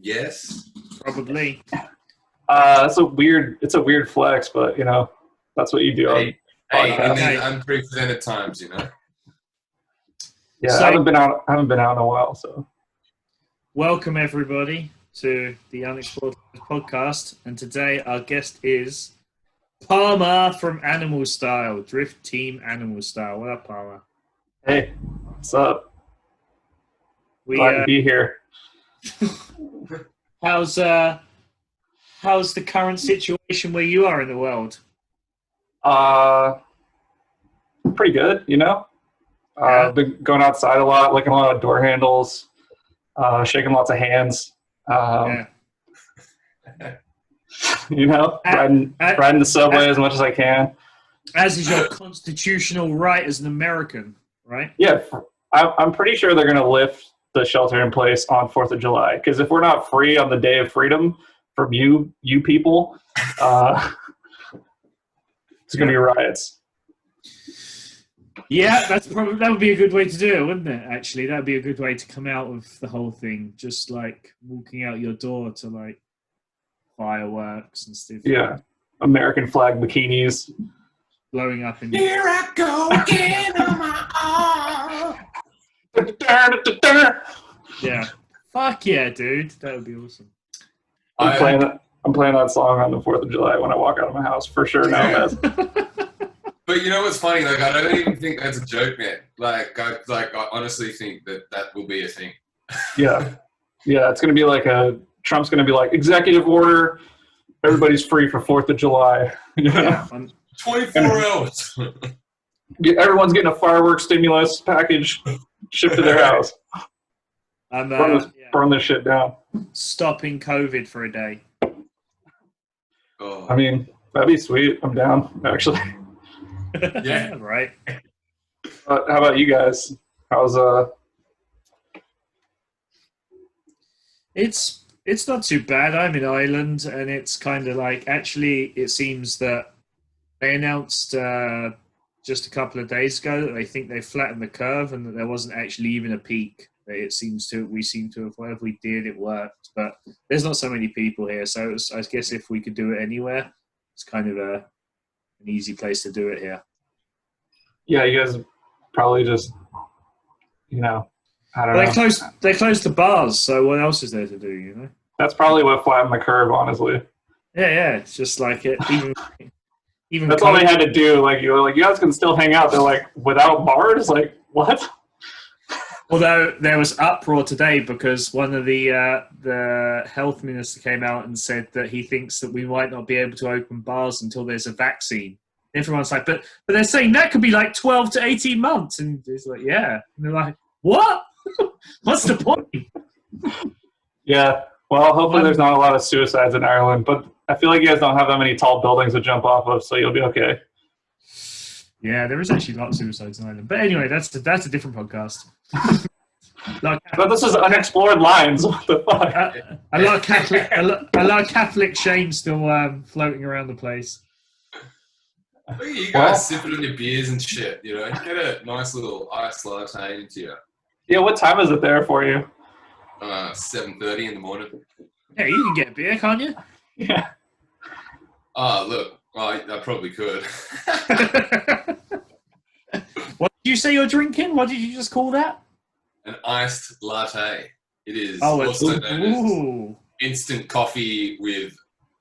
Yes. Probably. It's a weird flex, but you know, that's what you do. Hey, in Okay. these unprecedented times, you know. Yeah, So- I haven't been out in a while, so. Welcome everybody to the Unexplored podcast, and today our guest is Palmer from Animal Style, Drift Team Animal Style. What up, Palmer? Hey, what's up? We Glad to be here. how's the current situation where you are in the world? Pretty good, you know. Yeah. Been going outside a lot, licking a lot of door handles, shaking lots of hands. Yeah. You know, riding the subway as much as I can. As is your constitutional right as an American, right? Yeah, I'm pretty sure they're going to lift the shelter in place on 4th of July, because if we're not free on the day of freedom from you people, it's going to be riots. Yeah, that would be a good way to do it, wouldn't it? Actually, that would be a good way to come out of the whole thing. Just like walking out your door to like fireworks and stuff. Yeah, American flag bikinis. Blowing up in Here I go again on my arm. Yeah. Fuck yeah, dude. That would be awesome. I'm playing that song on the 4th of July when I walk out of my house for sure now. But you know what's funny? Like, I don't even think that's a joke, man. Like, I honestly think that will be a thing. Yeah, it's gonna be like Trump's gonna be like executive order. Everybody's free for 4th of July. Yeah. 24 hours. Everyone's getting a fireworks stimulus package shipped to their house. I'm Burn this shit down. stopping COVID for a day. Oh. I mean, that'd be sweet. I'm down, actually. Yeah. Right. How about you guys? How's It's not too bad. I'm in Ireland, and it's kind of like, actually, it seems that they announced just a couple of days ago that they think they flattened the curve and that there wasn't actually even a peak. We seem to have, whatever we did, it worked. But there's not so many people here, so I guess if we could do it anywhere, it's kind of an easy place to do it here. Yeah, you guys probably just, you know, I don't know. They closed the bars, so what else is there to do, you know? That's probably what flattened the curve, honestly. Yeah, it's just like it. Even That's all they had to do. Like, you were like, you guys can still hang out. They're like, without bars? Like, what? Although there was uproar today because one of the health minister came out and said that he thinks that we might not be able to open bars until there's a vaccine. Everyone's like, but they're saying that could be like 12 to 18 months. And it's like, yeah. And they're like, what? What's the point? Yeah. Well, hopefully there's not a lot of suicides in Ireland, but I feel like you guys don't have that many tall buildings to jump off of, so you'll be okay. Yeah, there is actually a lot of suicides in Ireland. But anyway, that's a different podcast. But this is unexplored lines. What the fuck? A lot of Catholic shame still floating around the place. Look at you guys sipping on your beers and shit, you know. Get a nice little iced latte into you. Yeah, what time is it there for you? 7:30 in the morning. Yeah, you can get a beer, can't you? Yeah. Look, I probably could. What did you say you're drinking? What did you just call that? An iced latte. It is It's also known as instant coffee with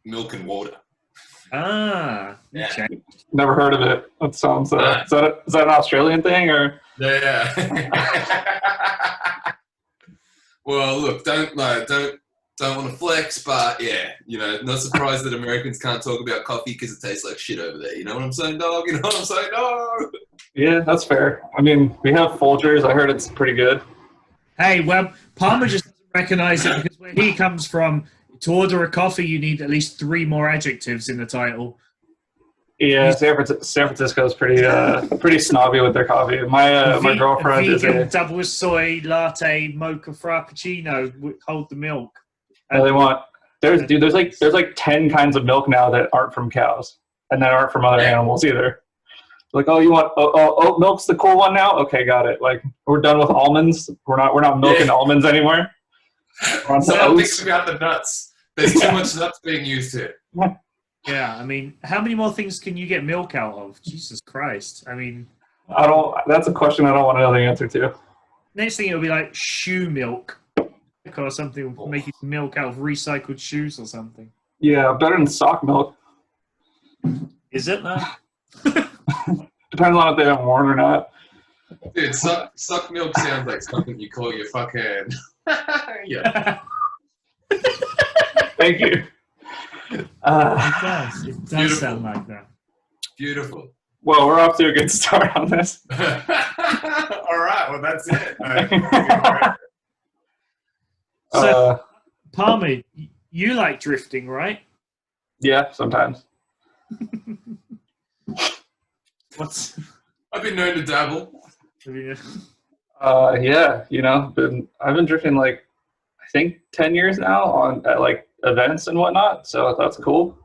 milk and water. Ah, Yeah. okay. Never heard of it. That sounds. Is that an Australian thing or? Yeah. Well, look, don't want to flex, but yeah, you know, not surprised that Americans can't talk about coffee because it tastes like shit over there. You know what I'm saying, dog? You know what I'm saying, dog? Yeah, that's fair. I mean, we have Folgers. I heard it's pretty good. Hey, well, Palmer just doesn't recognize it because where he comes from, to order a coffee, you need at least 3 more adjectives in the title. Yeah, San Francisco is pretty snobby with their coffee. My girlfriend is vegan double soy latte mocha frappuccino. Hold the milk. And they want there's like 10 kinds of milk now that aren't from cows and that aren't from other animals either. Like, oh, you want oat milk's the cool one now? Okay, got it. Like, we're done with almonds. We're not milking almonds anymore. On So to I'm oats. thinking about the nuts. There's too much nuts being used here. Yeah, I mean, how many more things can you get milk out of? Jesus Christ. I mean, I don't. That's a question I don't want to know the answer to. next thing it'll be like shoe milk or something, making milk out of recycled shoes or something. Yeah, better than sock milk. Is it though? Depends on if they've been worn or not. Dude, suck milk sounds like something you call your fucking. Yeah. Thank you. It does. It does Beautiful. sound like that. Beautiful. Well, we're off to a good start on this. All right. Well, that's it. So, Palmer, you like drifting, right? Yeah, sometimes. What's? I've been known to dabble. Yeah, you know, I've been drifting like I think 10 years now at like events and whatnot. So that's cool.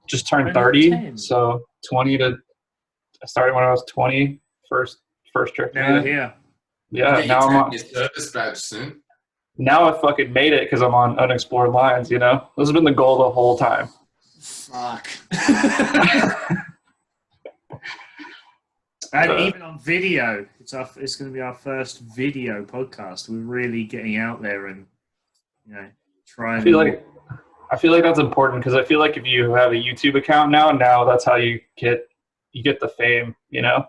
Just turned 30, 10. so 20 to. I started when I was 20. First drifting. Now you're here. Yeah, now I'm on. Your service badge soon. Now I fucking made it because I'm on Unexplored lines. You know, this has been the goal the whole time. Fuck. And even on video, it's going to be our first video podcast. We're really getting out there and trying. I feel like that's important because I feel like if you have a YouTube account now that's how you get the fame. You know.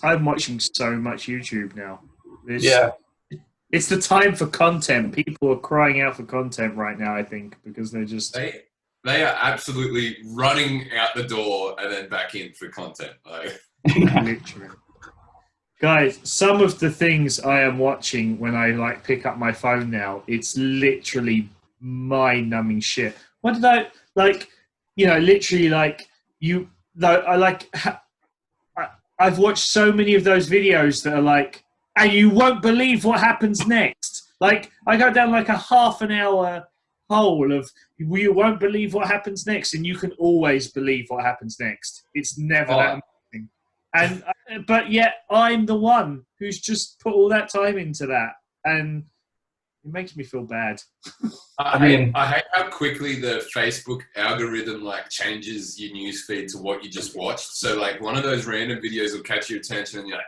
I'm watching so much YouTube now. It's the time for content. People are crying out for content right now, I think, because they're just... They are absolutely running out the door and then back in for content. Like. Literally. Guys, some of the things I am watching when I pick up my phone now, it's literally mind-numbing shit. What did I... I've watched so many of those videos that are like, and you won't believe what happens next. Like, I go down like a half an hour hole of, you won't believe what happens next, and you can always believe what happens next. It's never that amazing. But yet, I'm the one who's just put all that time into that, and it makes me feel bad. I hate how quickly the Facebook algorithm changes your newsfeed to what you just watched. So one of those random videos will catch your attention, and you're like,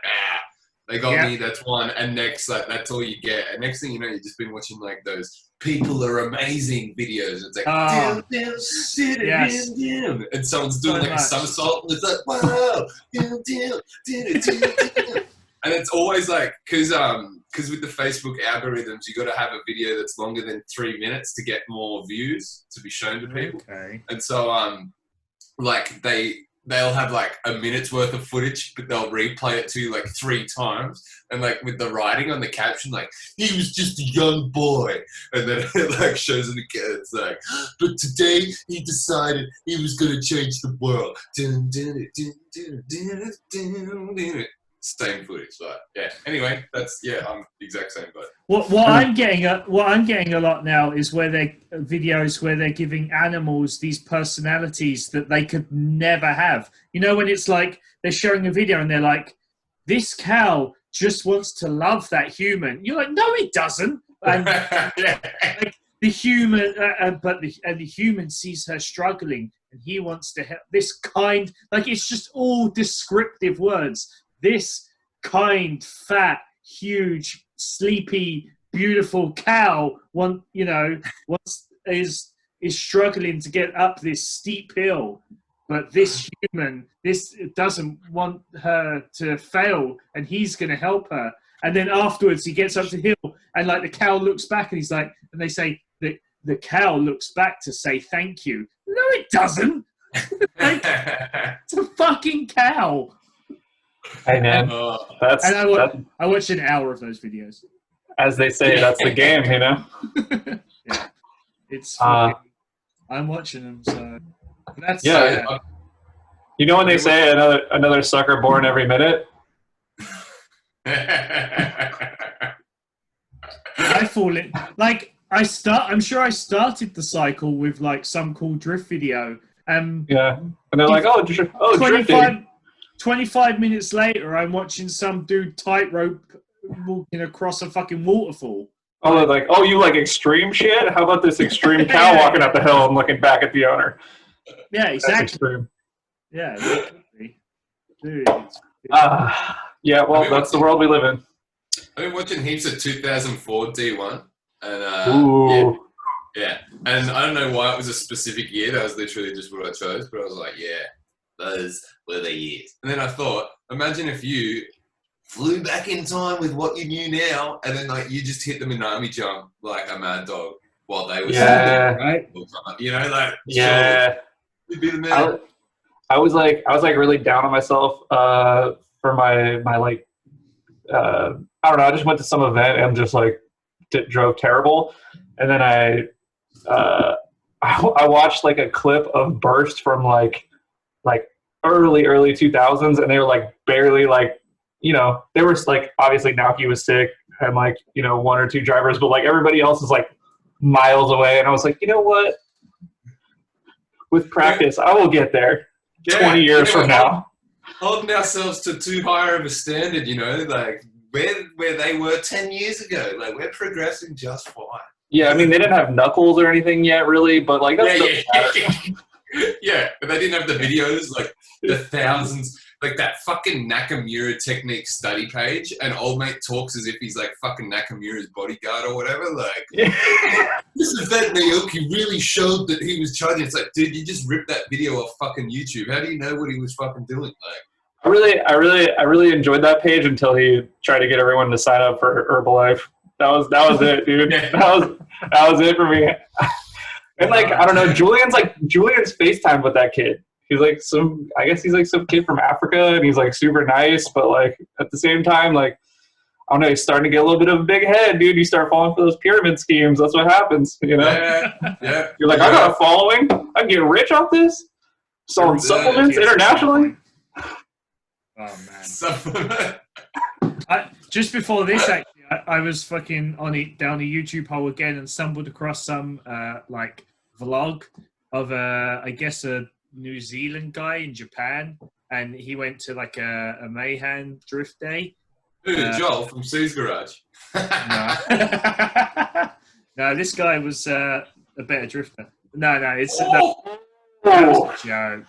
they got me. That's one. And next, that's all you get. And next thing you know, you've just been watching those people are amazing videos. It's like, damn. And someone's doing a somersault, and it's like, wow, And it's always because with the Facebook algorithms, you got to have a video that's longer than 3 minutes to get more views to be shown to people. Okay. And so, they'll have a minute's worth of footage, but they'll replay it to you 3 times. And with the writing on the caption, he was just a young boy. And then it shows it again. It's but today he decided he was going to change the world. Same footage, but yeah. Anyway, I'm the exact same. But what I'm getting a lot now is where they're videos where they're giving animals these personalities that they could never have. You know, when it's they're showing a video and they're like, "This cow just wants to love that human." You're like, "No, it doesn't." And the human, the human sees her struggling and he wants to help. This kind, it's just all descriptive words. This kind, fat, huge, sleepy, beautiful cow is struggling to get up this steep hill, but this human, doesn't want her to fail, and he's going to help her. And then afterwards, he gets up the hill, and the cow looks back, and he's like, and they say that the cow looks back to say thank you. No, it doesn't. It's a fucking cow. Hey man, I watched an hour of those videos. As they say, that's the game, you know. Yeah, it's. I'm watching them, so that's. You know when they say another sucker born every minute. I fall in I'm sure I started the cycle with some cool drift video. And they're like, drifting. 25 minutes later, I'm watching some dude tightrope walking across a fucking waterfall. Oh, they're like, oh, you like extreme shit? How about this extreme cow walking up the hill and looking back at the owner? Yeah, exactly. That's extreme. Yeah, that could be. Dude, yeah, well, that's the world we live in. I've been watching heaps of 2004 D1. And Ooh. yeah. And I don't know why it was a specific year. That was literally just what I chose. But I was like, yeah, those were the years. And then I thought, imagine if you flew back in time with what you knew now, and then like you just hit them in army jump like a mad dog while they were sitting there, right? You know, like you'd be the man. I was like really down on myself for my like I don't know. I just went to some event and just like drove terrible, and then I watched like a clip of Burst from like early 2000s, and they were like barely like. You know, there was like obviously Naoki was sick and like, you know, one or two drivers, but like everybody else is like miles away. And I was like, you know what? With practice, I will get there 20 years from now. Holding ourselves to too high of a standard, you know, like where they were 10 years ago. Like we're progressing just fine. Yeah, I mean, they didn't have knuckles or anything yet, really, but like that's yeah, but they didn't have the videos, like the thousands. Like that fucking Nakamura technique study page, and old mate talks as if he's like fucking Nakamura's bodyguard or whatever. Like, this event Naoki really showed that he was charging. It's like, dude, you just ripped that video off fucking YouTube. How do you know what he was fucking doing? Like, I really enjoyed that page until he tried to get everyone to sign up for Herbalife. That was it, dude. That was it for me. And like, I don't know, Julian's FaceTime with that kid. He's like I guess he's like some kid from Africa, and he's like super nice, but like at the same time, like, I don't know, he's starting to get a little bit of a big head, dude. You start falling for those pyramid schemes. That's what happens, you know? Yeah. You're like, I got a following. I can get rich off this. Selling supplements internationally. Oh, man. Just before this, actually, I was fucking down a YouTube hole again and stumbled across some like vlog of I guess a New Zealand guy in Japan, and he went to like a Mayhan drift day. Joel from Sue's Garage. No, this guy was a better drifter. No, it's that was a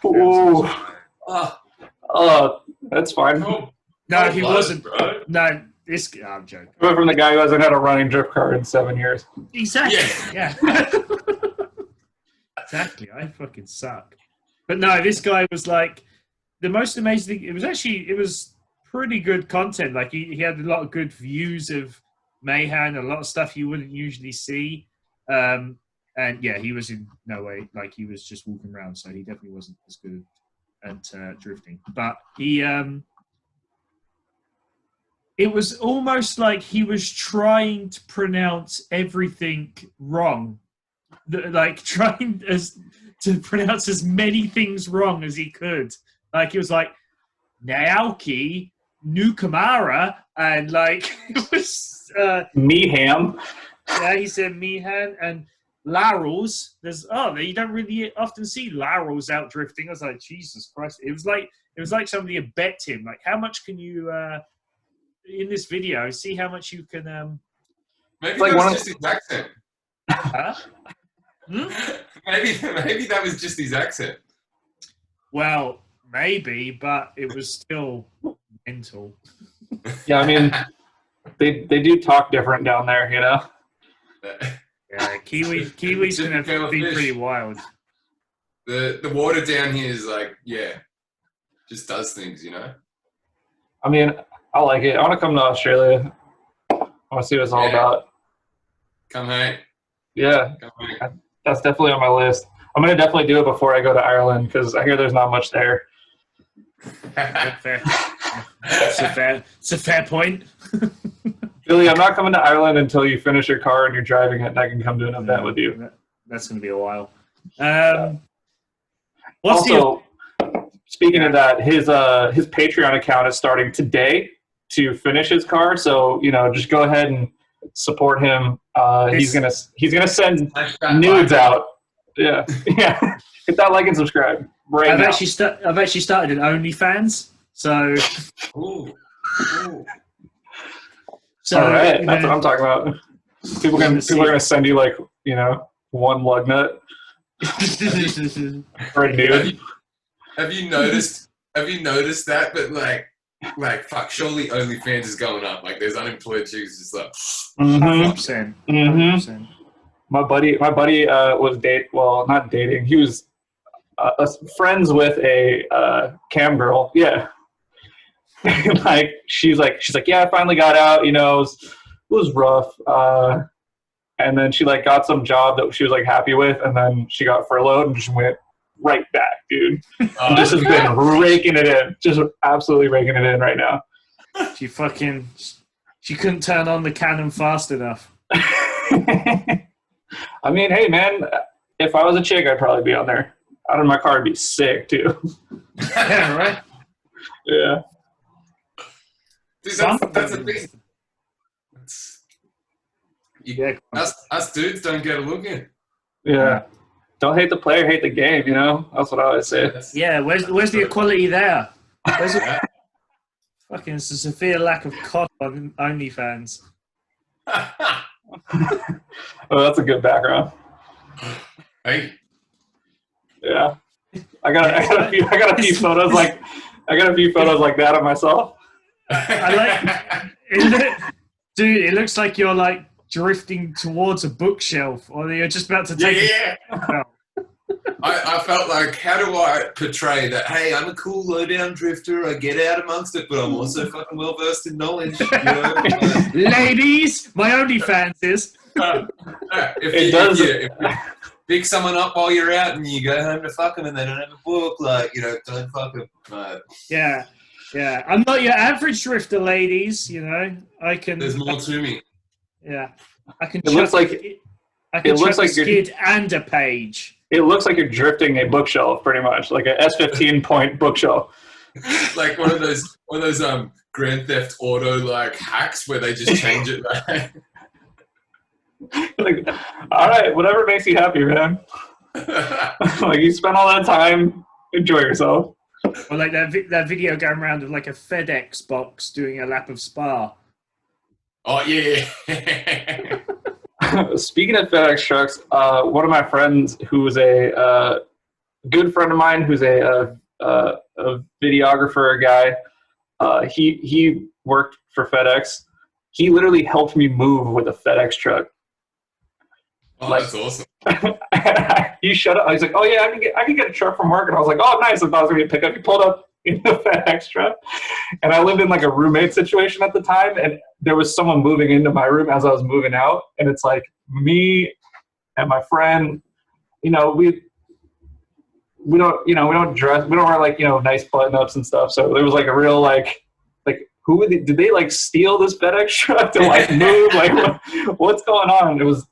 joke. That's fine. No, he wasn't. Bro. No, I'm joking. From the guy who hasn't had a running drift car in 7 years. Exactly. Yeah. Exactly. I fucking suck. But no, this guy was like the most amazing thing. It was pretty good content. Like he had a lot of good views of Mayhan, a lot of stuff you wouldn't usually see. And yeah, he was in no way, like he was just walking around. So he definitely wasn't as good at drifting, but he, it was almost like he was trying to pronounce everything wrong. Like trying to pronounce as many things wrong as he could. Like he was like Naoki, Nukamara, and like it was Meeham. Yeah, he said Meehan and Larrels. You don't really often see Larrels out drifting. I was like, Jesus Christ! It was like somebody had bet him. Like, how much can you in this video? See how much you can. Maybe that was just his accent. Huh? Maybe that was just his accent. Well, maybe, but it was still mental. Yeah, I mean, they do talk different down there, you know. Yeah, Kiwis can be pretty wild. The water down here is like, yeah, just does things, you know. I mean, I like it. I want to come to Australia. I want to see what it's all about. Come hang. Yeah, that's definitely on my list. I'm gonna definitely do it before I go to Ireland because I hear there's not much there. Fair. It's a fair point. Billy, I'm not coming to Ireland until you finish your car and you're driving it, and I can come to an event with you. That's going to be a while. Speaking of that, his Patreon account is starting today to finish his car. So just go ahead and support him. He's gonna send nudes out. Yeah. Hit that like and subscribe. I've actually started an OnlyFans. So. Ooh. So, all right, that's what I'm talking about. People are gonna send you like, you know, one lug nut or a nude. Have you noticed that? But like fuck, surely OnlyFans is going up. Like there's unemployed chicks just like 100%. 100%. My buddy was not dating. He was friends with a cam girl. Yeah. Like she's like, yeah, I finally got out, you know, it was rough. And then she like got some job that she was like happy with, and then she got furloughed and just went right back, dude. And just has been raking it in. Just absolutely raking it in right now. She couldn't turn on the cannon fast enough. I mean, hey man, if I was a chick, I'd probably be on there. Out of my car would be sick too. Yeah, right? Yeah. Dude, that's the thing. Us dudes don't get a look in. Yeah. Don't hate the player, hate the game, you know? That's what I always say. Yeah, where's the equality there? Where's fucking it's a severe lack of cock on OnlyFans. Oh, that's a good background. Hey. Yeah. I got a few photos like that of myself. I like dude, it looks like you're like drifting towards a bookshelf, or you're just about to take I felt like, how do I portray that? Hey, I'm a cool low-down drifter. I get out amongst it, but I'm also fucking well-versed in knowledge. You know? Ladies, my OnlyFans is. If you pick someone up while you're out and you go home to fuck them and they don't have a book, like, you know, don't fuck them. Yeah. I'm not your average drifter, ladies. You know, I can. There's more to me. Yeah, I can. It looks like a skid and a page. It looks like you're drifting a bookshelf, pretty much, like a S15 point bookshelf. Like one of those Grand Theft Auto like hacks where they just change it. Like, all right, whatever makes you happy, man. Like you spent all that time, enjoy yourself. Or like that video going around of like a FedEx box doing a lap of Spa. Oh yeah. Speaking of FedEx trucks, one of my friends who was a good friend of mine, who's a videographer guy, he worked for FedEx. He literally helped me move with a FedEx truck. Oh, like, that's awesome. He shut up. He's like, "Oh yeah, I can get a truck from work." And I was like, "Oh nice!" I thought I was gonna pick up. He pulled up in the FedEx truck, and I lived in like a roommate situation at the time, and there was someone moving into my room as I was moving out, and it's like me and my friend. You know, we don't dress. We don't wear like, you know, nice button ups and stuff. So there was like a real like who would did they like steal this FedEx truck to like move? Like what's going on? It was.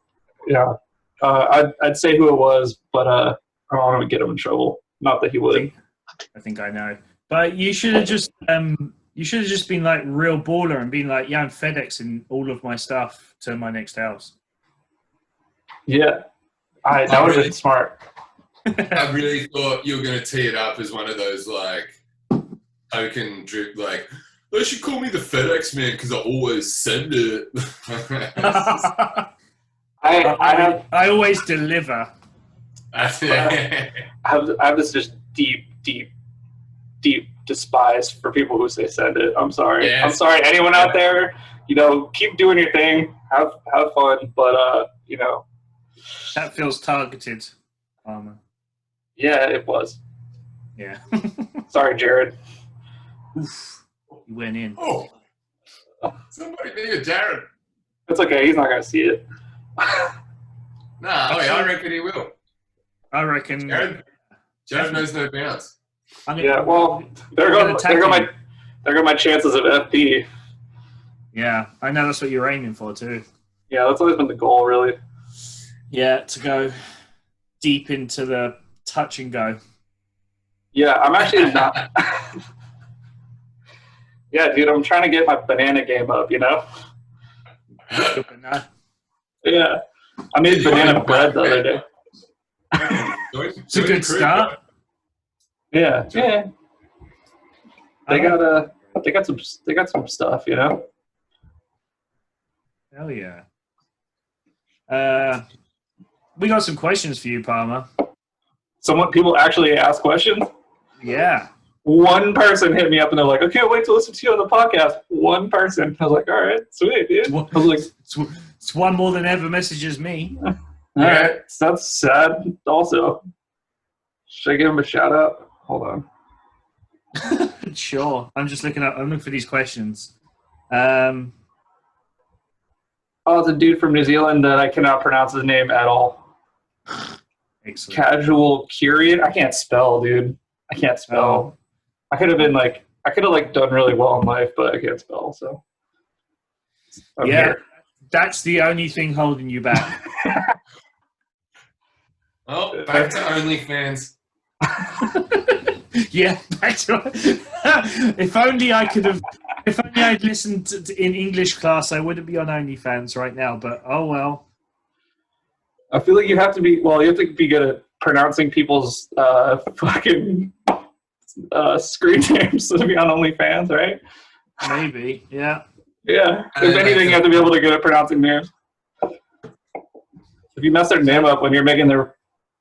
Yeah, I'd say who it was, but I don't want to get him in trouble. Not that he would. I think I know. But you should have just been like real baller and been like, yeah, I'm FedExing all of my stuff to my next house. Yeah, that would have been smart. I really thought you were going to tee it up as one of those like token drip, like they should call me the FedEx man because I always send it. I always deliver. I have this just deep despise for people who say send it. I'm sorry. Yes. I'm sorry. Anyone out there, you know, keep doing your thing. Have fun. But you know, that feels targeted. Yeah, it was. Yeah. Sorry, Jared. Oof. You went in. Oh, somebody needed Jared. It's okay. He's not gonna see it. Nah, I reckon he will. I reckon Jared knows no bounds. Yeah, well, there go my chances of FP. Yeah, I know that's what you're aiming for too. Yeah, that's always been the goal, really. Yeah, to go deep into the touch and go. Yeah, I'm actually not. Yeah, dude, I'm trying to get my banana game up, you know? Yeah. I made banana bread the other day. It's a good start. Yeah. Yeah. They got some stuff, you know? Hell yeah. We got some questions for you, Palmer. People actually ask questions? Yeah. One person hit me up and they're like, okay, wait to listen to you on the podcast. One person. I was like, all right, sweet, dude. I was like, it's one more than ever messages me. All right, so that's sad also. Should I give him a shout out? Hold on. Sure. I'm looking for these questions. Oh, it's a dude from New Zealand that I cannot pronounce his name at all. Excellent. Casual Curian. I can't spell, dude. I can't spell. I could have done really well in life, but I can't spell, so. I'm here. That's the only thing holding you back. Oh, back to OnlyFans. Yeah, back to if only I'd listened in English class, I wouldn't be on OnlyFans right now, but oh well. I feel like you have to be good at pronouncing people's fucking screen names to be on OnlyFans, right? Maybe, yeah. Yeah. If anything, you have to be able to get at pronouncing names. If you mess their name up when you're making their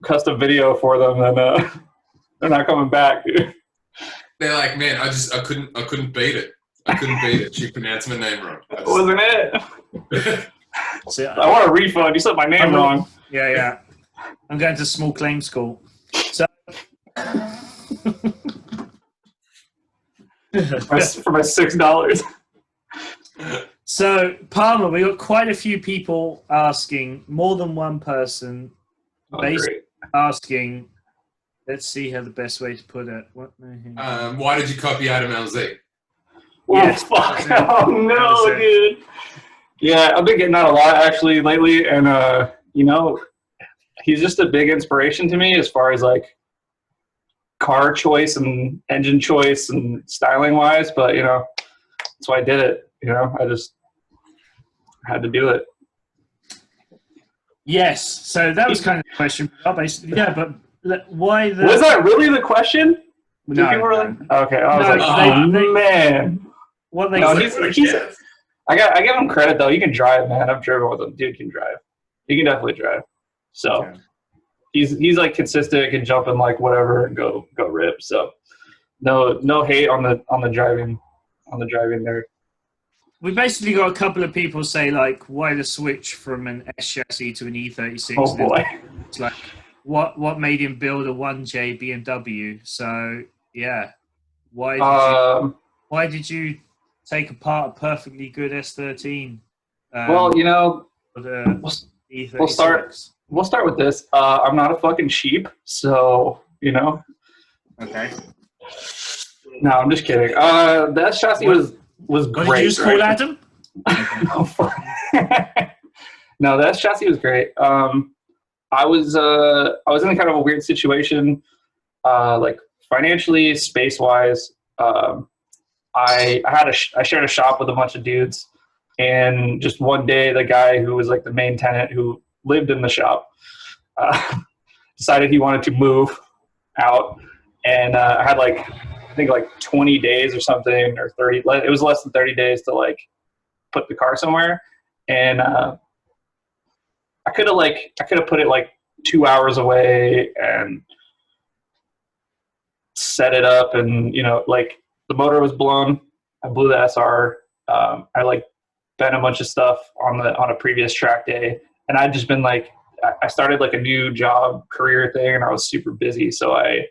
custom video for them, then they're not coming back, dude. They're like, man, I couldn't beat it. I couldn't beat it. She pronounced my name wrong. Wasn't it? I want a refund. You said my name wrong. Yeah. I'm going to small claims school. So for my $6. So, Palmer, we got quite a few people asking, more than one person, asking. Let's see how the best way to put it. Why did you copy Adam LZ? Yes. Oh no, dude. Yeah, I've been getting that a lot actually lately, and he's just a big inspiration to me as far as like car choice and engine choice and styling wise. But that's why I did it. I just had to do it. Yes. So that was kind of the question. Yeah, but why the? Was that really the question? No. Okay. I was man. What they? No, I give him credit though. He can drive, man. I've driven with him. Dude can drive. He can definitely drive. So okay. He's like consistent, can jump in like whatever and go rip. So no hate on the driving there. We basically got a couple of people say like, why the switch from an S chassis to an E36? Oh boy. It's like what made him build a 1J BMW? So yeah, why did you take apart a perfectly good S13? Well, we'll start with this. I'm not a fucking sheep, so Okay. No, I'm just kidding. The S chassis was great. What did you just call Adam? No, the S chassis was great. I was in kind of a weird situation, like financially, space wise. I shared a shop with a bunch of dudes, and just one day, the guy who was like the main tenant who lived in the shop decided he wanted to move out, and I had I think 20 days or something, or 30. It was less than 30 days to like put the car somewhere, and I could have put it like 2 hours away and set it up, and the motor was blown. I blew the SR. I bent a bunch of stuff on a previous track day, and I'd just been I started a new job career thing, and I was super busy. So I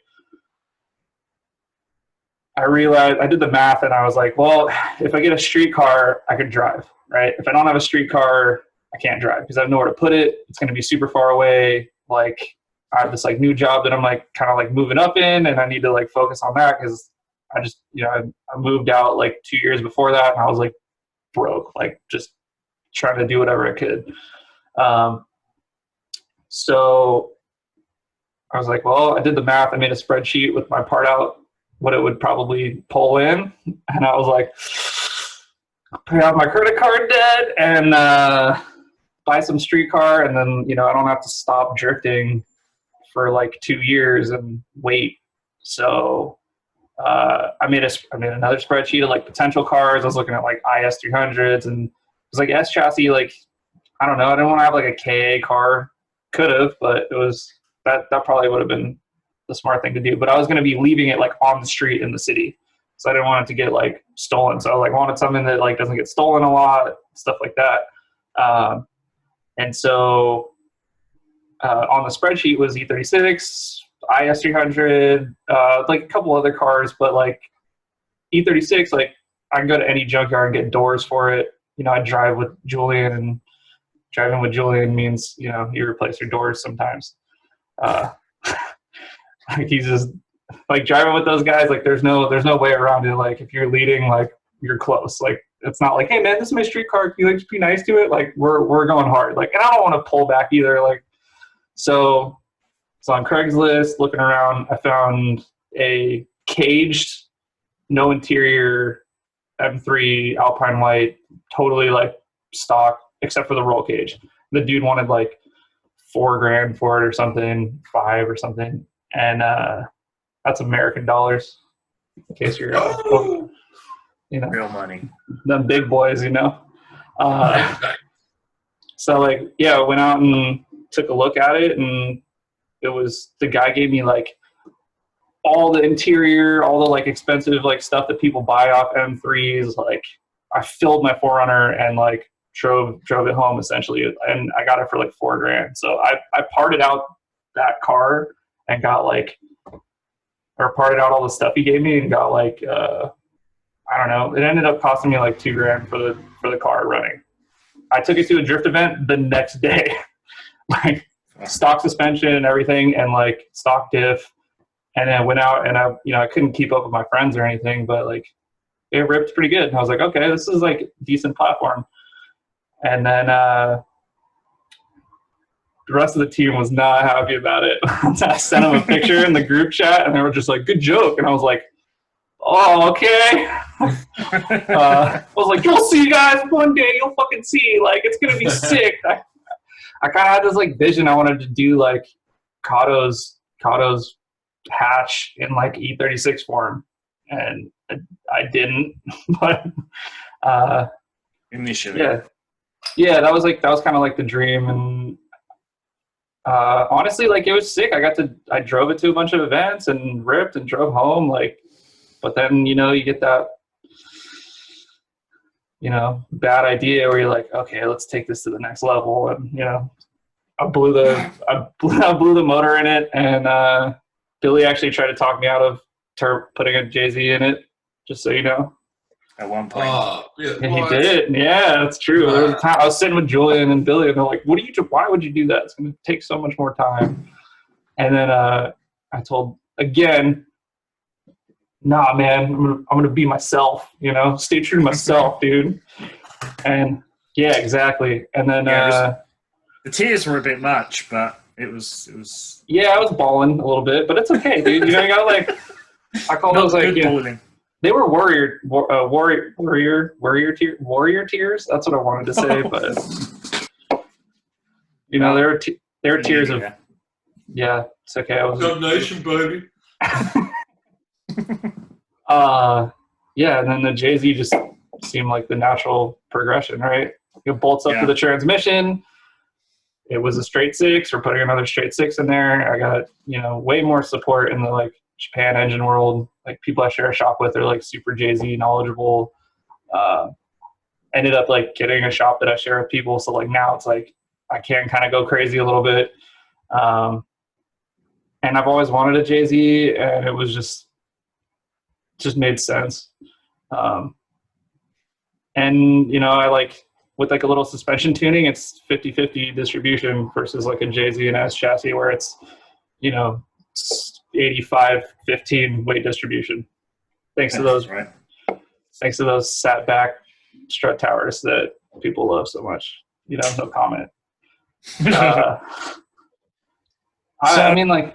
realized, I did the math, and I was like, well, if I get a street car, I can drive, right? If I don't have a street car, I can't drive because I have nowhere to put it. It's going to be super far away. I have this new job that I'm kind of moving up in, and I need to focus on that because I just, I moved out 2 years before that, and I was broke, just trying to do whatever I could. So I was well, I did the math. I made a spreadsheet with my part out, what it would probably pull in. And I was pay off my credit card debt and buy some street car. And then, I don't have to stop drifting for 2 years and wait. So I made another spreadsheet of potential cars. I was looking at IS 300s, and it was S chassis. I don't know. I didn't want to have like a KA car. Could have, but it was that probably would have been the smart thing to do. But I was going to be leaving it like on the street in the city, so I didn't want it to get like stolen. So I like wanted something that like doesn't get stolen a lot, stuff like that. And so on the spreadsheet was E36, IS300, like a couple other cars, but like E36, like I can go to any junkyard and get doors for it. You know, I drive with Julian, and driving with Julian means, you know, you replace your doors sometimes. Like he's just like driving with those guys. Like there's no way around it. Like if you're leading, like you're close. Like it's not like, hey man, this is my street car. Can you like just be nice to it? Like we're going hard. Like, and I don't want to pull back either. Like so on Craigslist, looking around, I found a caged, no interior M3 Alpine White, totally like stock except for the roll cage. The dude wanted like $4,000 for it or something, 5 or something, and that's American dollars. In case you're, you know, real money. Them big boys, you know. So like, yeah, I went out and took a look at it, and it was, the guy gave me like all the interior, all the like expensive like stuff that people buy off M3s. Like I filled my 4Runner and like drove it home essentially, and I got it for like $4,000. So I parted out that car and got like, or parted out all the stuff he gave me and got like I don't know, it ended up costing me like $2,000 for the car running. I took it to a drift event the next day. Like stock suspension and everything, and like stock diff, and then went out, and I couldn't keep up with my friends or anything, but like it ripped pretty good. And I was like, okay, this is like a decent platform. And then the rest of the team was not happy about it. I sent them a picture in the group chat, and they were just like, good joke. And I was like, oh, okay. I was like, you'll see, guys, one day you'll fucking see. Like, it's going to be sick. I kind of had this like vision. I wanted to do like Cato's hatch in like E36 form, and I didn't. But initially, yeah, that was kind of like the dream. And honestly, like it was sick. I drove it to a bunch of events and ripped and drove home. Like, but then you get that bad idea where you're like, okay, let's take this to the next level. And I blew the motor in it, and Billy actually tried to talk me out of putting a Jay-Z in it, just so you know. At one point. And he did. Yeah, that's true. There was a time I was sitting with Julian and Billy, and they're like, why would you do that? It's going to take so much more time. And then I told, again, nah, man, I'm gonna be myself, stay true to myself, dude. And yeah, exactly. And then the tears were a bit much, but it was. Yeah, I was bawling a little bit, but it's okay, dude. You gotta like, I call those like, they were warrior tears. That's what I wanted to say, but they were tears of, yeah, it's okay. I was nation, baby. Yeah, and then the Jay-Z just seemed like the natural progression, right? It bolts up to the transmission. It was a straight 6. We're putting another straight 6 in there. I got, way more support in the like Japan engine world. Like people I share a shop with are like super Jay-Z knowledgeable. Ended up like getting a shop that I share with people. So like now it's like I can kind of go crazy a little bit. And I've always wanted a Jay-Z, and it was just made sense. And I like with like a little suspension tuning, it's 50-50 distribution versus like a Jay-Z and S chassis where it's 85-15 weight distribution. Thanks to those sat back strut towers that people love so much. No comment. I mean, like,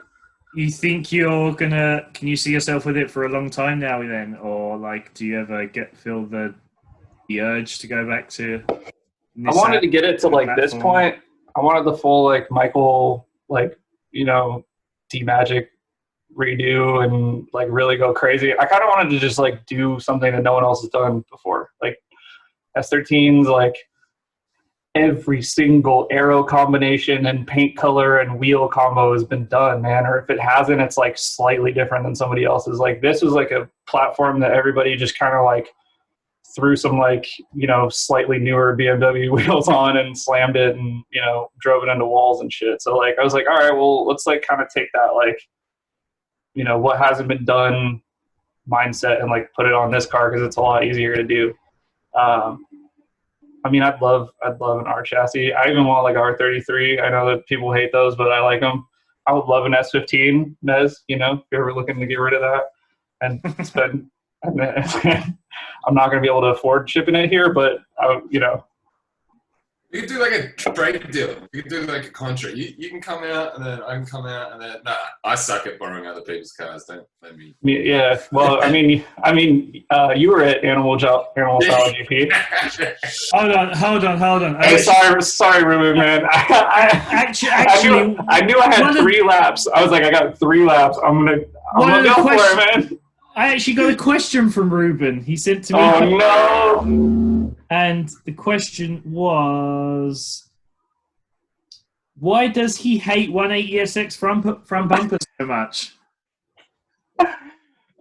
you think you're gonna? Can you see yourself with it for a long time now, then, or like, do you ever feel the urge to go back to? I wanted to get it to like this point. I wanted the full like Michael, like D-Magic redo and like really go crazy. I kind of wanted to just like do something that no one else has done before, like S13s, like every single aero combination and paint color and wheel combo has been done, man. Or if it hasn't, it's like slightly different than somebody else's. Like this was like a platform that everybody just kind of like threw some like, you know, slightly newer BMW wheels on and slammed it and, you know, drove it into walls and shit. So like I was like, all right, well, let's like kind of take that like, you know, what hasn't been done mindset and like put it on this car because it's a lot easier to do. I mean, I'd love an R chassis. I even want like R33. I know that people hate those, but I like them. I would love an S15 Mez, you know, if you're ever looking to get rid of that and spend. I'm not going to be able to afford shipping it here, but you know. You could do like a trade deal. You could do like a contract. You can come out and then I can come out and then I suck at borrowing other people's cars. Don't let me. Yeah. Well, I mean, you were at Animal Style GP. Hold on. Hey, sorry, Ruben, man. Actually, I knew I had 3 laps. I was like, I got 3 laps. I'm gonna go for it, man. I actually got a question from Ruben. He sent to me. Oh no! And the question was, why does he hate 180SX front bumpers so much?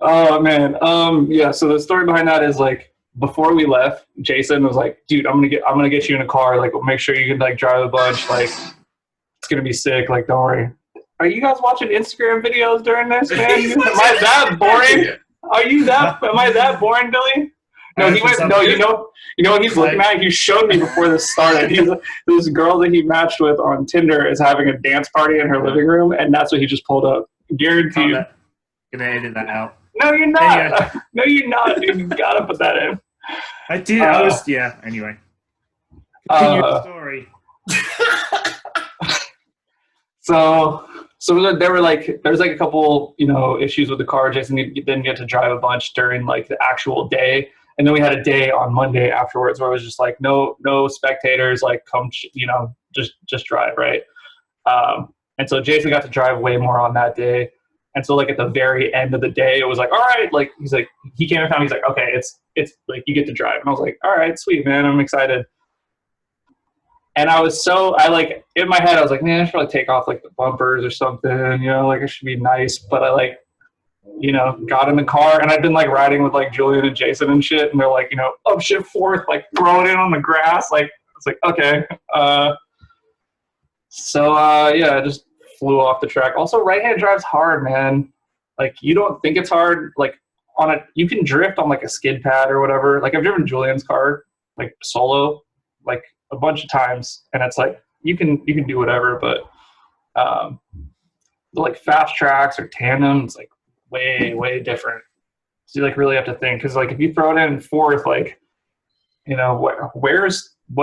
Oh man. Yeah. So the story behind that is like before we left, Jason was like, "Dude, I'm gonna get you in a car. Like, make sure you can like drive a bunch. Like, it's gonna be sick. Like, don't worry." Are you guys watching Instagram videos during this, man? Am I that boring? Am I that boring, Billy? No, he went. No, you know what he's looking at. He showed me before this started. This girl that he matched with on Tinder is having a dance party in her living room, and that's what he just pulled up. Guarantee you. Gonna edit that out. No, you're not. Anyway. No, you're not. Dude, you gotta put that in. I did. Anyway. Continue the story. So there were like, there's like a couple, you know, issues with the car. Jason didn't get to drive a bunch during like the actual day. And then we had a day on Monday afterwards where it was just like, no spectators, like come, you know, just drive. Right. And so Jason got to drive way more on that day. And so like at the very end of the day, it was like, all right, like, he's like, he came and found me. He's like, okay, it's like, you get to drive. And I was like, all right, sweet, man. I'm excited. And I like, in my head, I was like, man, I should probably take off like the bumpers or something, you know, like it should be nice. But I like, you know, got in the car and I'd been like riding with like Julian and Jason and shit. And they're like, you know, upshift forth, like throw it in on the grass. Like, it's like, okay. Yeah, I just flew off the track. Also, right-hand drive's hard, man. Like, you don't think it's hard. Like, you can drift on like a skid pad or whatever. Like, I've driven Julian's car, like solo, like a bunch of times, and it's like you can do whatever, but like fast tracks or tandem, it's like way different. So you like really have to think, because like if you throw it in fourth, like, you know, what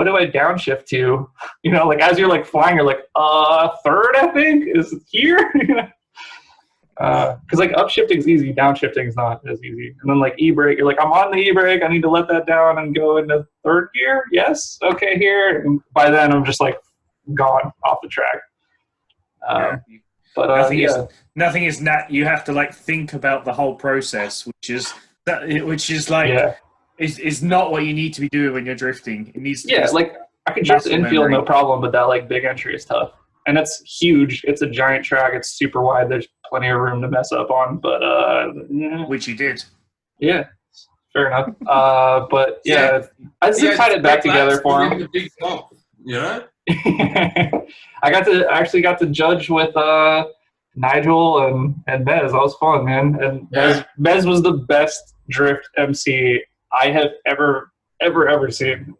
do I downshift to? You know, like as you're like flying, you're like third, I think is here. Because like upshifting's easy, downshifting's not as easy. And then like e-brake, you're like, I'm on the e-brake, I need to let that down and go into third gear. Yes, okay, here. And by then I'm just like gone off the track. But nothing is not. You have to like think about the whole process, which is like is not what you need to be doing when you're drifting. It needs to like I could drift infield no problem, but that like big entry is tough. And it's huge. It's a giant track. It's super wide. There's plenty of room to mess up on, but which you did. Yeah, fair enough. But yeah, I just tied it back together for him. Big bump, you know. I got to judge with Nigel and Bez. That was fun, man. And Bez was the best drift MC I have ever seen.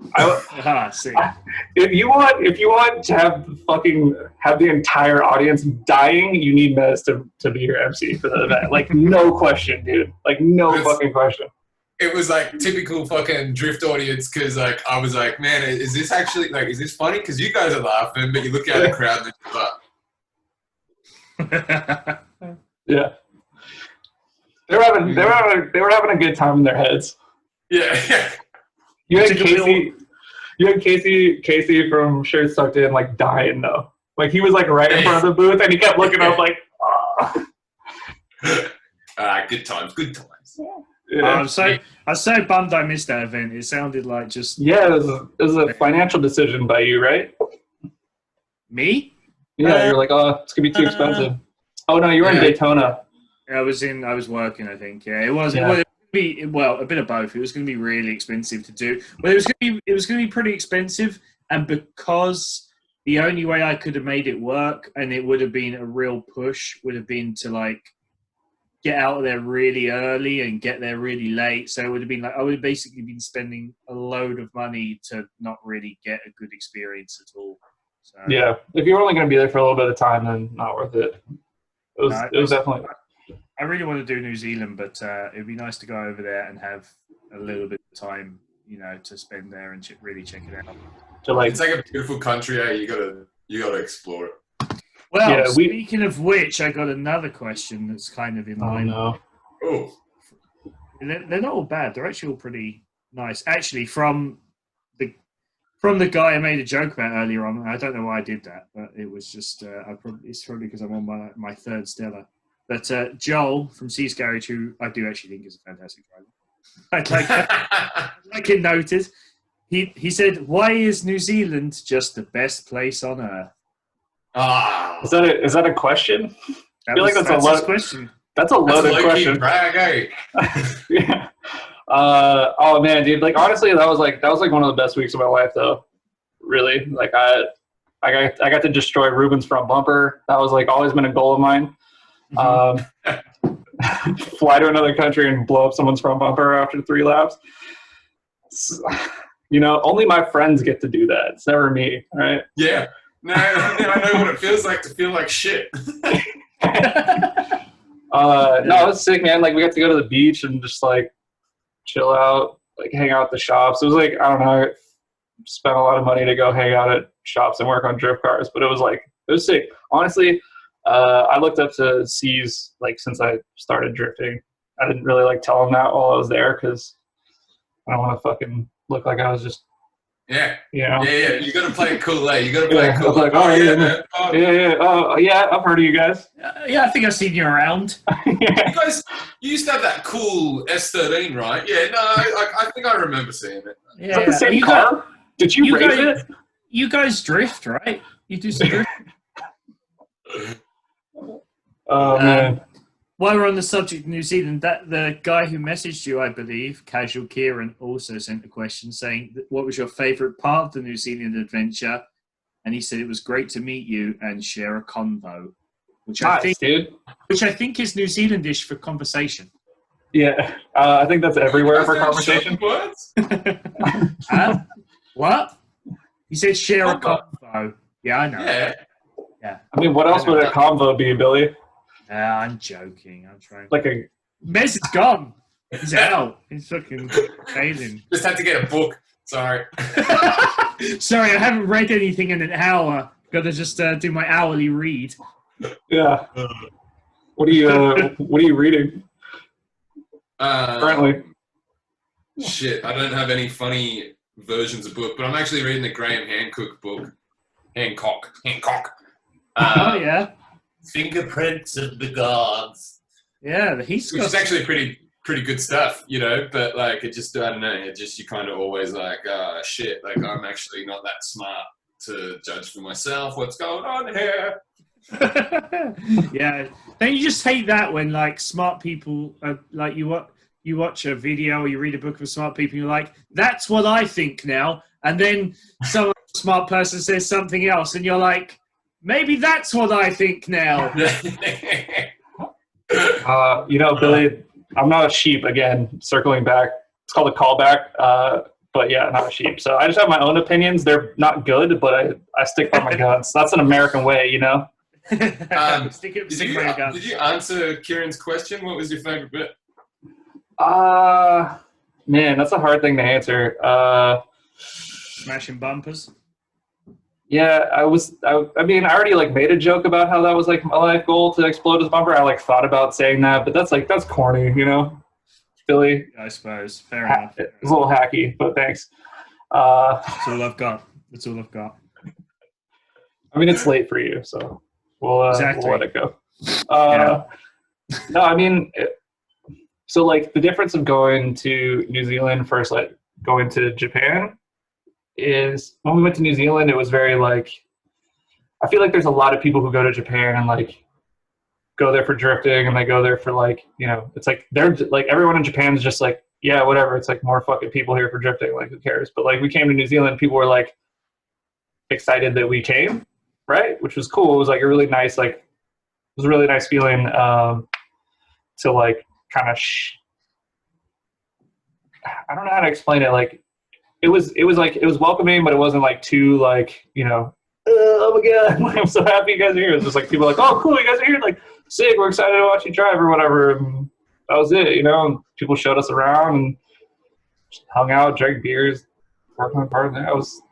If you want to have the entire audience dying, you need Mez to be your MC for the event. Like, no question, dude. Like, no fucking question. It was like typical fucking drift audience, because like I was like, man, is this actually like, is this funny? Because you guys are laughing, but you look at the crowd and they're like, yeah. They were having a good time in their heads. Yeah. You had Casey from Shirt Sucked In like dying though. Like he was like right in front of the booth and he kept looking up like, good times. Yeah. I'm so bummed I missed that event. It sounded like just Yeah, it was a financial decision by you, right? me. Yeah, you're like, oh, it's gonna be too expensive. Oh no, you were in Daytona. I was working, I think. Yeah, it was. Yeah. It be a bit of both. It was going to be really expensive to do. Well, it was going to be pretty expensive, and because the only way I could have made it work, and it would have been a real push, would have been to like get out of there really early and get there really late. So it would have been like I would have basically been spending a load of money to not really get a good experience at all. So, yeah, if you're only going to be there for a little bit of time, then not worth it. It was definitely. I really want to do New Zealand, but it'd be nice to go over there and have a little bit of time, to spend there and really check it out. It's like a beautiful country. Eh? You gotta explore it. Well, yeah, speaking of which, I got another question that's kind of in line. Oh, they're not all bad. They're actually all pretty nice. Actually, from the guy I made a joke about earlier on. I don't know why I did that, but it was just it's probably because I'm on my third Stella. But Joel from Seas Garage, who I do actually think is a fantastic driver, I'd like it noted. He said, "Why is New Zealand just the best place on earth?" Is that a question? I feel like that's a question. That's a loaded question. Brag, eh? Yeah. Oh man, dude. Like honestly, that was like one of the best weeks of my life, though. Really, like I got to destroy Ruben's front bumper. That was like always been a goal of mine. Fly to another country and blow up someone's front bumper after 3 laps. Only my friends get to do that. It's never me, right? Yeah. No, I know what it feels like to feel like shit. No, it was sick, man. Like we got to go to the beach and just like chill out, like hang out at the shops. It was like, I don't know, I spent a lot of money to go hang out at shops and work on drift cars, but it was sick. Honestly, I looked up to C's like since I started drifting. I didn't really like tell him that while I was there because I don't want to fucking look like I was just Yeah. Yeah. You gotta play it cool, eh? You gotta play it cool. Like, man. Oh, yeah. I've heard of you guys. Yeah, I think I've seen you around. You guys, you used to have that cool S13, right? Yeah. No, I think I remember seeing it. Yeah. Is that the same car? Did you race it? You guys drift, right? You do some drift. Oh man. While we're on the subject of New Zealand, the guy who messaged you, I believe, Casual Kieran, also sent a question saying, what was your favourite part of the New Zealand adventure? And he said it was great to meet you and share a convo, which I think is New Zealandish for conversation. Yeah, I think that's everywhere for conversation. What? He said share a convo. Yeah, I know. Yeah. I mean, what else would a convo be, Billy? I'm joking. I'm trying. Like a Mez is gone. He's out. He's fucking failing. Just had to get a book. Sorry. Sorry, I haven't read anything in an hour. Got to just do my hourly read. Yeah. What are you reading? Currently. Shit, I don't have any funny versions of book, but I'm actually reading the Graham Hancock book. Hancock. Oh yeah. Fingerprints of the Gods. Yeah, which is actually pretty good stuff, but like it just, I don't know, you kind of always like, shit, like I'm actually not that smart to judge for myself what's going on here. Yeah. Don't you just hate that when like smart people like you watch a video or you read a book of smart people and you're like, that's what I think now, and then some smart person says something else and you're like, maybe that's what I think now. Billy, I'm not a sheep, again, circling back. It's called a callback. But yeah, not a sheep. So I just have my own opinions. They're not good, but I stick by my guns. That's an American way, Did you answer Kieran's question? What was your favorite bit? Man, that's a hard thing to answer. Smashing bumpers. Yeah, I already like made a joke about how that was like my life goal to explode his bumper. I like thought about saying that, but that's corny, Billy. I suppose. Fair enough. It's a little hacky, but thanks. That's all I've got. I mean, it's late for you, so we'll let it go. No, I mean, So like the difference of going to New Zealand versus like going to Japan is when we went to New Zealand, it was very like, I feel like there's a lot of people who go to Japan and like go there for drifting, and they go there for like, you know, it's like they're like, everyone in Japan is just like, yeah, whatever. It's like more fucking people here for drifting. Like, who cares? But like we came to New Zealand, people were like excited that we came, right? Which was cool. It was like a really nice, like, it was a really nice feeling to like kind of, I don't know how to explain it. Like, it was like, it was welcoming, but it wasn't like too like, you know, oh my God, I'm so happy you guys are here. It's just like people are like, oh, cool, you guys are here. Like, sick, we're excited to watch you drive or whatever. And that was it, you know. And people showed us around and just hung out, drank beers, worked on the car.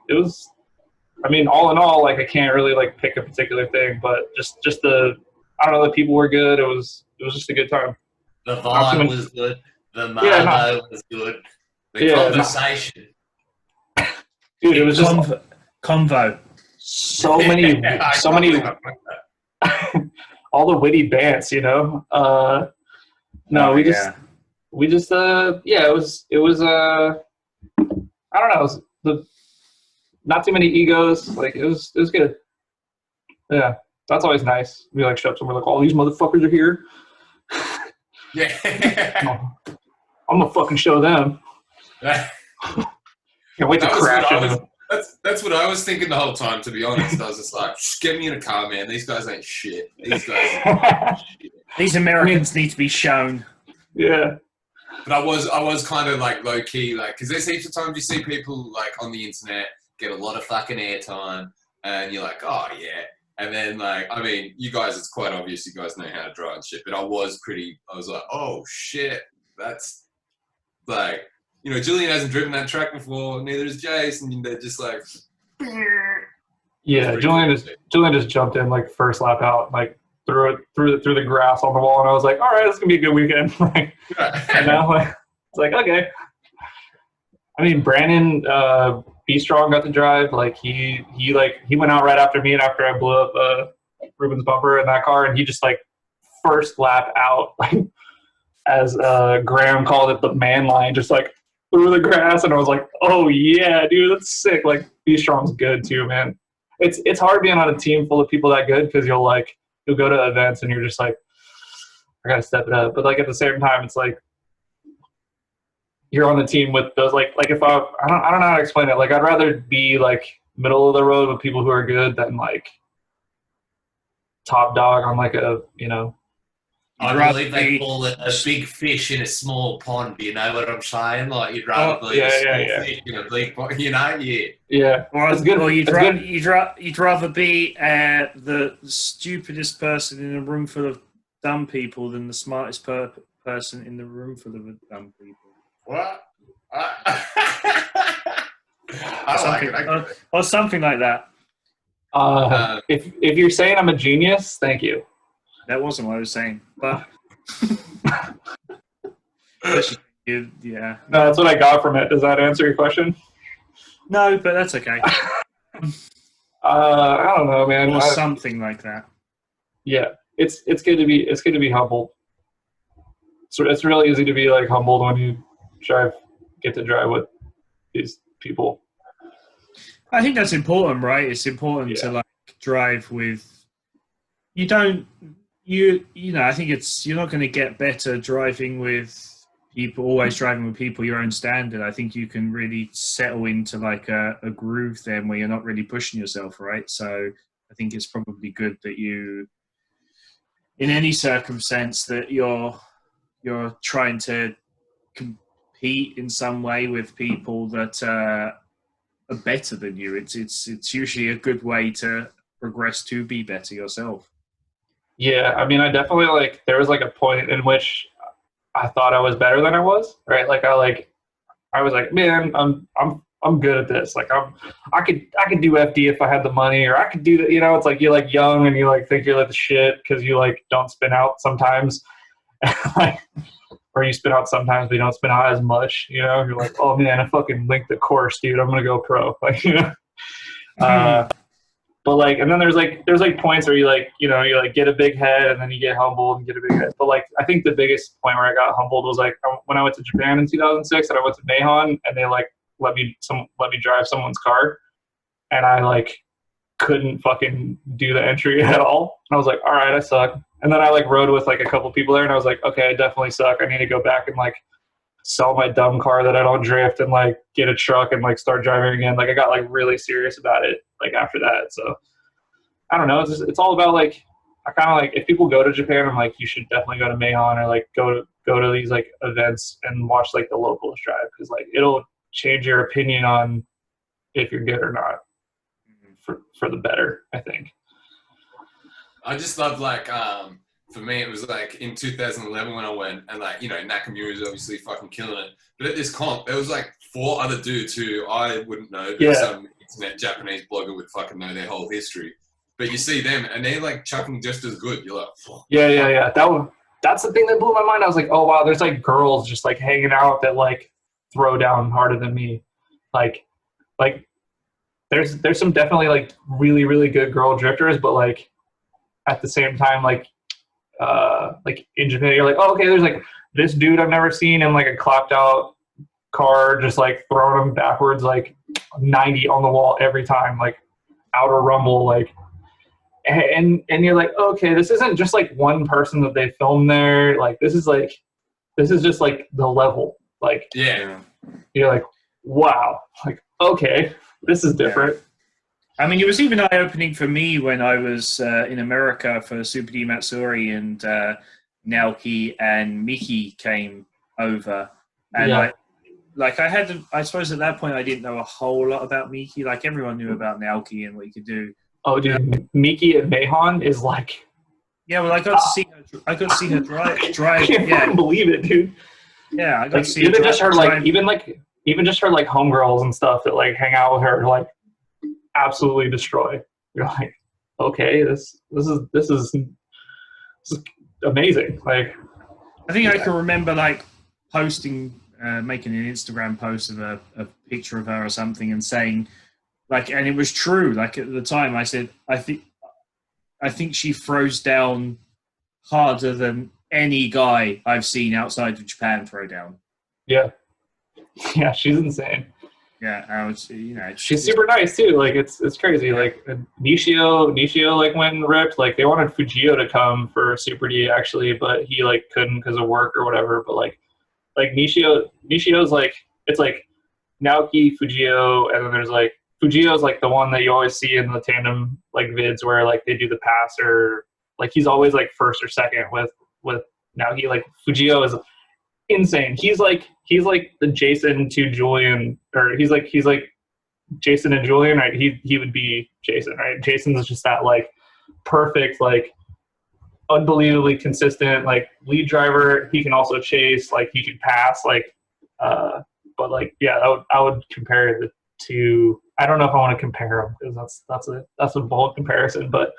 It was. I mean, all in all, like I can't really like pick a particular thing, but just the, I don't know, the people were good. It was just a good time. The vibe was good. The Marvo was good. The conversation. Dude, it was just convo. So many, all the witty bants, you know. No, we just, it was. I don't know. It was not too many egos. Like it was good. Yeah, that's always nice. We like show up somewhere like, all these motherfuckers are here. Yeah. I'm gonna fucking show them. Can't wait to crash into them. That's what I was thinking the whole time, to be honest. I was just like, just get me in a car, man. These guys ain't shit. These guys ain't shit. These Americans need to be shown. Yeah. But I was kind of like low key, like, because there's heaps of times you see people like on the internet get a lot of fucking airtime, and you're like, oh yeah. And then like, I mean, you guys, it's quite obvious you guys know how to drive and shit. But I was like, oh shit, that's like, you know, Julian hasn't driven that track before, neither has Jace, and they're just like, yeah. Julian just jumped in like first lap out, like threw the grass on the wall, and I was like, all right, this is gonna be a good weekend. Like, you know, like, it's like, okay. I mean, Brandon B Strong got to drive. Like he went out right after me, and after I blew up Ruben's bumper in that car, and he just like first lap out, like as Graham called it, the man line, just like through the grass, and I was like, oh yeah, dude, that's sick. Like B Strong's good too, man. It's hard being on a team full of people that good, because you'll go to events and you're just like, I gotta step it up. But like at the same time, it's like you're on the team with those like if I don't know how to explain it. Like I'd rather be like middle of the road with people who are good than like top dog on like a, you know. I believe they call it a big fish in a small pond. You know what I'm saying? Like you'd rather be a small fish in a big pond. You know, yeah. Or you'd rather be the stupidest person in a room full of dumb people than the smartest person in the room full of dumb people. what? Or something like that. If you're saying I'm a genius, thank you. That wasn't what I was saying, but yeah. No, that's what I got from it. Does that answer your question? No, but that's okay. I don't know, man. Or something like that. Yeah, it's good to be humbled. So it's really easy to be like humbled when you get to drive with these people. I think that's important, right? It's important to like drive with. I think you're not going to get better driving with people, always driving with people your own standard. I think you can really settle into like a groove then where you're not really pushing yourself, right? So I think it's probably good that you, in any circumstance, that you're trying to compete in some way with people that are better than you. It's usually a good way to progress to be better yourself. Yeah, I mean, I definitely there was like a point in which I thought I was better than I was, right? Like I was like, man, I'm good at this. Like I could do FD if I had the money, or I could do that. You know, it's like you're like young and you like think you're like the shit because you like don't spin out sometimes, or you spin out sometimes but you don't spin out as much. You know, you're like, oh man, I fucking linked the course, dude. I'm gonna go pro. Like, you know. But like, and then there's like points where you like, you know, you like get a big head and then you get humbled and get a big head. But like, I think the biggest point where I got humbled was like when I went to Japan in 2006 and I went to Mahon and they like let me drive someone's car, and I like couldn't fucking do the entry at all. And I was like, all right, I suck. And then I like rode with like a couple people there, and I was like, okay, I definitely suck. I need to go back and like sell my dumb car that I don't drift and like get a truck and like start driving again. Like I got like really serious about it like after that. So I don't know. It's all about like, I kind of like, if people go to Japan, I'm like, you should definitely go to Mahon or like go to these like events and watch like the locals drive, because like it'll change your opinion on if you're good or not for the better, I think. I just love like for me it was like in 2011 when I went, and like, you know, Nakamura is obviously fucking killing it, but at this comp there was like 4 other dudes who I wouldn't know, but some internet Japanese blogger would fucking know their whole history. But you see them and they're like chucking just as good. You're like, oh. Yeah. That's the thing that blew my mind. I was like, oh wow, there's like girls just like hanging out that like throw down harder than me. Like there's some definitely like really, really good girl drifters, but like at the same time, like in Japan, you're like, oh, okay, there's like this dude I've never seen in like a clapped out car, just like throwing them backwards, like 90 on the wall every time, like outer rumble, like, and you're like, okay, this isn't just like one person that they filmed there. Like, this is just like the level. Like, yeah, you're like, wow, like, okay, this is different. Yeah. I mean, it was even eye-opening for me when I was in America for Super D Matsuri, and Naoki and Miki came over. And I suppose at that point I didn't know a whole lot about Miki. Like, everyone knew about Naoki and what he could do. Oh, dude, Miki at Mahon is like... Yeah, well, I got to see her drive. I can't believe it, dude. Yeah, I got to see even just her like even just her like homegirls and stuff that like hang out with her, like absolutely destroy. You're like, okay, this is amazing. Like, I think I can remember like posting, making an Instagram post of a picture of her or something, and saying like, and it was true. Like at the time, I said, I think she throws down harder than any guy I've seen outside of Japan throw down. Yeah, she's insane. Yeah, she's super nice too. Like it's crazy. Like Nishio like went and ripped. Like they wanted Fujio to come for Super D actually, but he like couldn't because of work or whatever. But like Nishio's like, it's like Naoki, Fujio, and then there's like Fujio's like the one that you always see in the tandem like vids where like they do the pass, or like he's always like first or second with Naoki. Like Fujio is insane. He's like the Jason to Julian, or he's like Jason and Julian, right? He would be Jason, right? Jason's just that like perfect, like unbelievably consistent, like lead driver. He can also chase, like he can pass, like but like yeah, I would compare the two. I don't know if I want to compare them because that's a bold comparison, but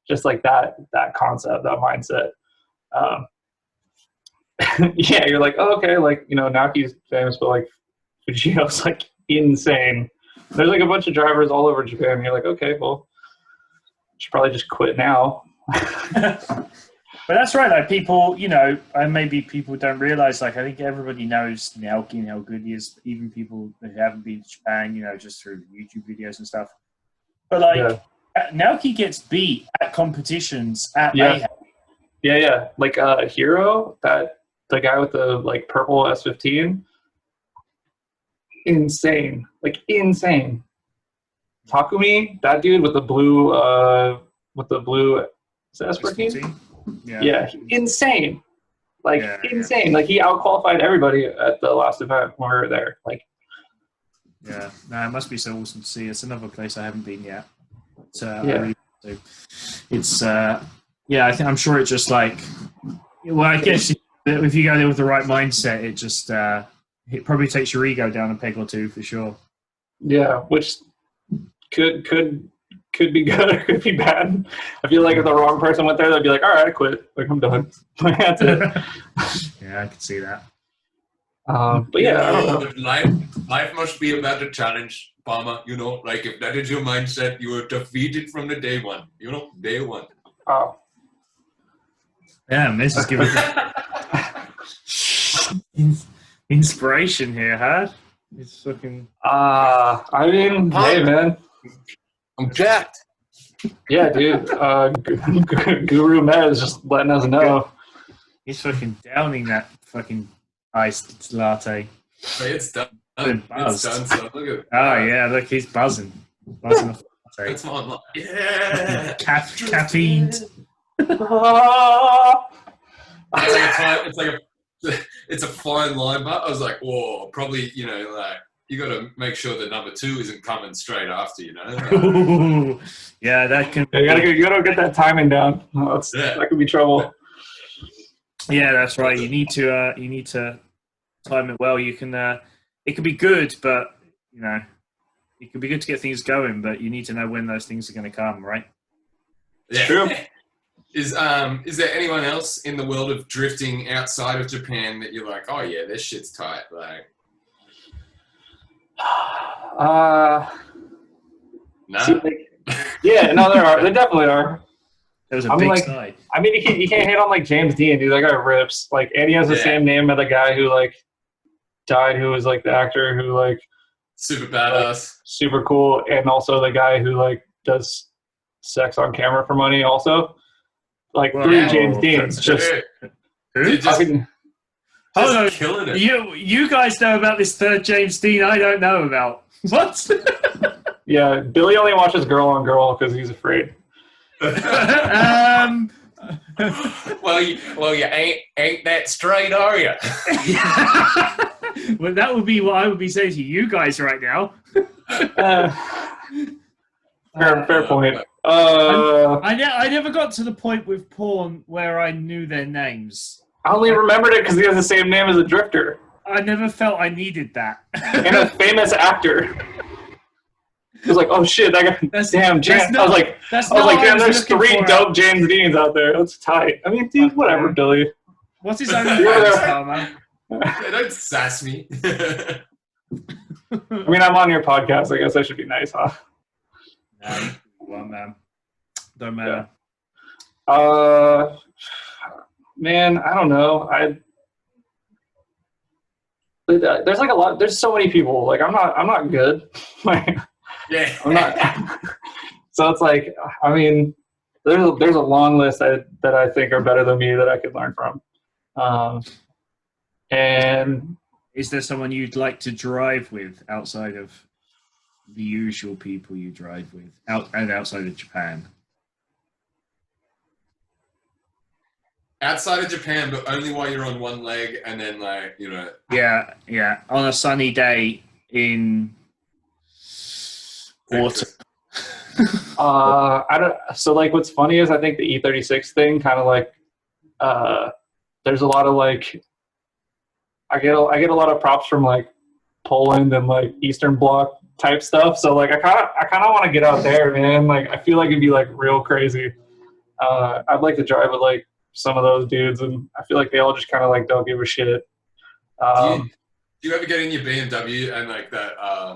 just like that concept, that mindset. Yeah, you're like, oh, okay, like, you know, Naoki's famous, but like Fujio's like insane. There's like a bunch of drivers all over Japan, and you're like, okay, well, should probably just quit now. But that's right, like people, you know, and maybe people don't realize, like I think everybody knows Naoki and how good he is, even people that haven't been to Japan, you know, just through YouTube videos and stuff. But like Naoki gets beat at competitions at Mayhem. Yeah. Like Hiro, the guy with the like purple S15, insane, like insane. Takumi, that dude with the blue is that S14? Yeah, insane. Like insane. Like he outqualified everybody at the last event when we were there. Like, yeah, no, it must be so awesome to see. It's another place I haven't been yet. It's I'm sure it's just like, well, I guess if you go there with the right mindset, it just it probably takes your ego down a peg or two for sure. Yeah, which could be good or could be bad. I feel like if the wrong person went there, they'd be like, all right, I quit. Like, I'm done. That's it. Yeah, I could see that. But yeah, I don't know. Life must be about the challenge. Palmer. You know, like if that is your mindset, you were defeated from the day one. You know, day one. Oh. Yeah, this is giving inspiration here, huh? It's fucking. I mean, hey, man. I'm jacked. Yeah, dude. Guru Med is just letting us know. He's fucking downing that fucking iced latte. Hey, it's done. It's done, son. Look at yeah, look, he's buzzing. Buzzing off the latte. That's my line. Yeah. Caffeine. It's a fine line, but I was like, whoa, probably, you know, like you got to make sure that number 2 isn't coming straight after, you know. Yeah, that can. You gotta get that timing down. That could be trouble. Yeah, that's right. You need to time it well. You can. It can be good, but you know, it can be good to get things going. But you need to know when those things are going to come, right? Yeah. True. Is there anyone else in the world of drifting outside of Japan that you're like, oh yeah, this shit's tight, like? No. Yeah, no, there are. There definitely are. There was a big side. I mean, you can't hate on like James Dean, dude. That guy rips. Like, and he has the same name as the guy who like died, who was like the actor who like super badass, like, super cool, and also the guy who like does sex on camera for money, also. Like 3 James Deans, just. Killing it. You guys know about this third James Dean I don't know about. What? Yeah, Billy only watches Girl on Girl because he's afraid. Well, you ain't that straight, are you? Well, that would be what I would be saying to you guys right now. Fair point. I never got to the point with porn where I knew their names. I only remembered it because he has the same name as a drifter. I never felt I needed that. And a famous actor. It was like, oh shit, that guy, damn, James. I was like, damn, there's 3 dope James Deans out there. That's tight. I mean, dude, whatever, Billy. What's his own name, Palmer? Don't sass me. I mean, I'm on your podcast. I guess I should be nice, huh? Well, man. Don't matter. Yeah. Man, I don't know. There's like a lot. There's so many people. Like, I'm not good. Like, yeah. I'm not. So it's like, I mean, there's a long list that I think are better than me that I could learn from. And is there someone you'd like to drive with outside of the usual people you drive with, outside of Japan? Outside of Japan, but only while you're on one leg, and then like, you know. Yeah. On a sunny day in autumn. I don't. So like, what's funny is I think the E36 thing kind of like, there's a lot of like, I get a lot of props from like Poland and like Eastern Bloc type stuff. So like, I kind of want to get out there, man. Like, I feel like it'd be like real crazy. I'd like to drive with like some of those dudes, and I feel like they all just kind of like don't give a shit. Do you ever get in your BMW and like that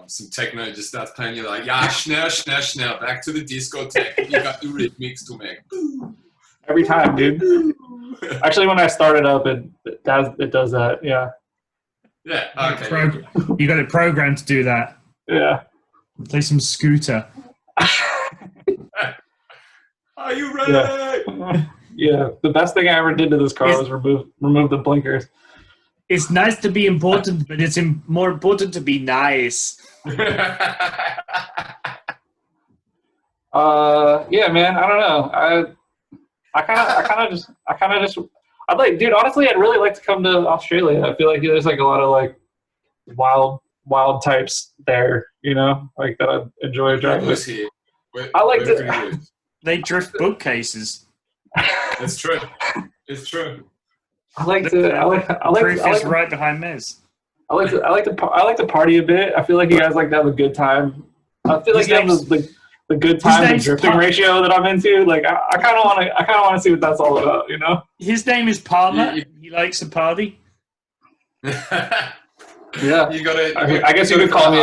some techno just starts playing? You're like, yeah, schnell, back to the discotheque. You got the rhythmics to make. Every time, dude. Actually, when I started up, it does that. Yeah. Yeah. Okay. You got it programmed to do that. Yeah. Play some Scooter. Are you ready? Yeah. The best thing I ever did to this car was remove the blinkers. It's nice to be important, but it's more important to be nice. Yeah, man. I don't know. I'd like, dude, honestly, I'd really like to come to Australia. I feel like there's like a lot of like wild types there, you know, like that I enjoy driving with. I like to. They drift bookcases. It's true. It's true. I like right behind Miz. I like to party a bit. I feel like you guys like to have a good time. I feel like you have the good time and drifting ratio that I'm into. Like I kind of want to see what that's all about. You know. His name is Palmer. He likes to party. Yeah. You got it. I guess you could call me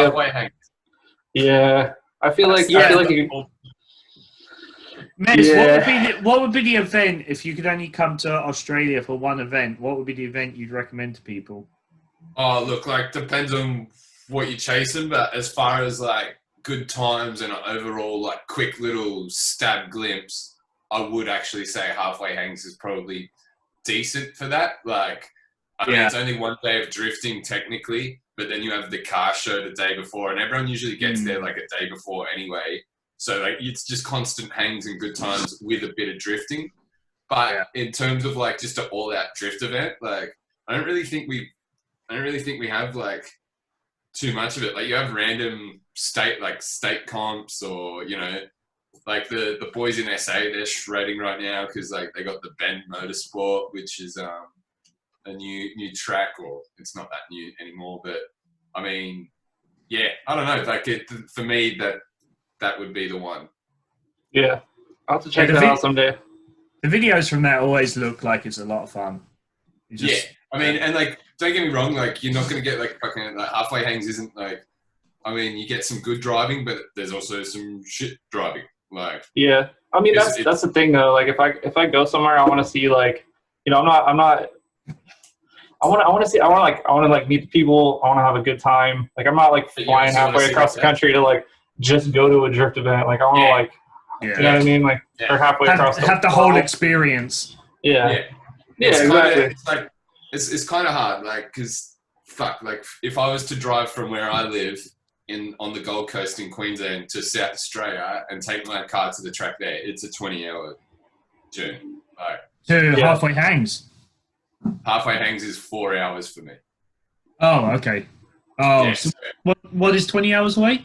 Yeah, I feel like you. Mez, yeah. What would be the event if you could only come to Australia for one event? What would be the event you'd recommend to people? Oh, look, like depends on what you're chasing, but as far as like good times and an overall like quick little stab glimpse, I would actually say Halfway Hangs is probably decent for that. Like, I mean, it's only one day of drifting technically, but then you have the car show the day before, and everyone usually gets there like a day before anyway. So like it's just constant hangs and good times with a bit of drifting. But in terms of like just an all-out drift event, like I don't really think we have like too much of it. Like you have random state comps, or you know, like the boys in SA, they're shredding right now because like they got the Bend Motorsport, which is a new track, or it's not that new anymore. But I mean, yeah, I don't know. Like for me, that would be the one. Yeah, I'll have to check that out someday. The videos from that always look like it's a lot of fun. I mean, and like, don't get me wrong, like you're not gonna get like fucking like Halfway Hangs isn't like. I mean, you get some good driving, but there's also some shit driving. Like, yeah, I mean that's the thing though. Like if I go somewhere, I want to see like, you know, I'm not. I want to meet the people. I want to have a good time. Like I'm not like flying halfway across the country to like just go to a drift event. Like I want to like, you know what I mean? Like or halfway across. Have the whole experience. Yeah, exactly. It's like it's kind of hard, like because like if I was to drive from where I live on the Gold Coast in Queensland to South Australia and take my car to the track there, it's a 20-hour journey. Like Halfway Hangs. Halfway Hangs is 4 hours for me. Oh, okay. Oh, yeah, so what is 20 hours away?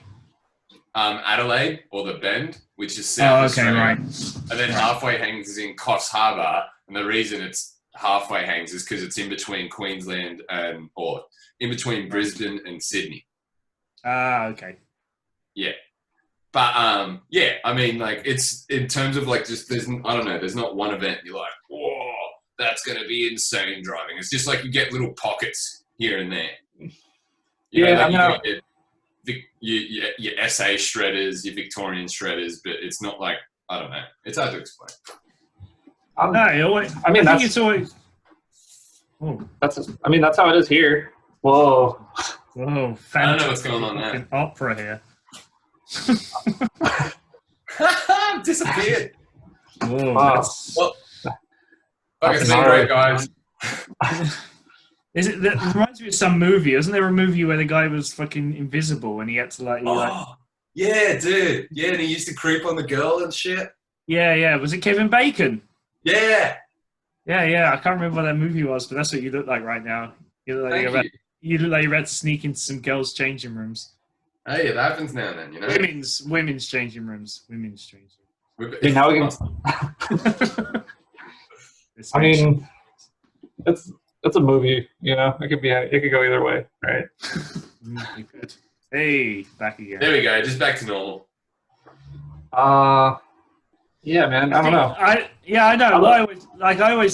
Adelaide or the Bend, which is South Australia. Right. And then Halfway Hangs is in Coffs Harbour, and the reason it's Halfway Hangs is because it's in between Queensland or in between Brisbane and Sydney. Okay. Yeah. But yeah, I mean, like it's in terms of like just there's not one event you're like, whoa, that's gonna be insane driving. It's just like you get little pockets here and there. You know, your SA shredders, your Victorian shredders, but it's not like I don't know. It's hard to explain. It's always. Oh. That's how it is here. Whoa. Whoa! I don't know what's going on there. Opera here. Disappeared. Whoa! Well, it's been great, guys. That reminds me of some movie. Isn't there a movie where the guy was fucking invisible and he had to yeah, dude. Yeah, and he used to creep on the girl and shit. Yeah. Was it Kevin Bacon? Yeah. Yeah. I can't remember what that movie was, but that's what you look like right now. You look like you look like you're about to sneak into some girls' changing rooms. Hey, it happens now and then, you know. Women's changing rooms. Now we can. I mean, it's a movie, you know. It could go either way, right? Hey, back again. There we go. Just back to normal. Yeah, man. I don't know. I know.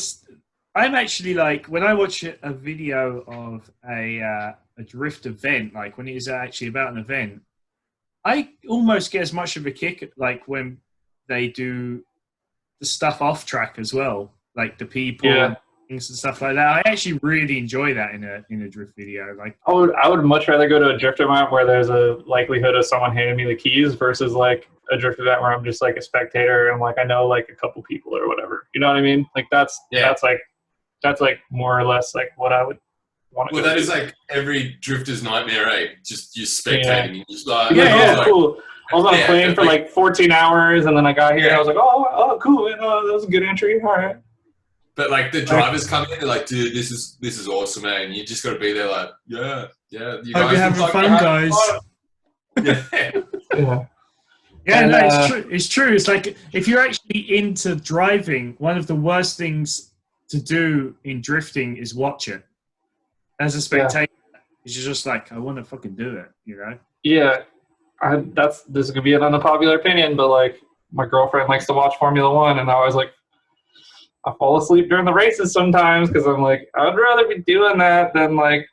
I'm actually like when I watch a video of a drift event, like when it is actually about an event, I almost get as much of a kick like when they do the stuff off track as well, like the people and things and stuff like that. I actually really enjoy that in a drift video. Like I would much rather go to a drift event where there's a likelihood of someone handing me the keys versus like a drift event where I'm just like a spectator and like I know like a couple people or whatever. You know what I mean? Like that's like more or less like what I would want to do. Well, that is like every drifter's nightmare, eh? Just you spectating. Yeah. Just like, cool. I was on a plane for like 14 hours and then I got here and I was like, oh, cool. That was a good entry. All right. But like the drivers come in, they're like, dude, this is awesome, man. And you just got to be there like, yeah. You Hope you're having fun, guys. Yeah. Yeah, no, it's true. It's true. It's like if you're actually into driving, one of the worst things to do in drifting is watch it. As a spectator, you're just like, I want to fucking do it, you know? Yeah, this is gonna be an unpopular opinion, but like my girlfriend likes to watch Formula One, and I was like, I fall asleep during the races sometimes because I'm like, I'd rather be doing that than like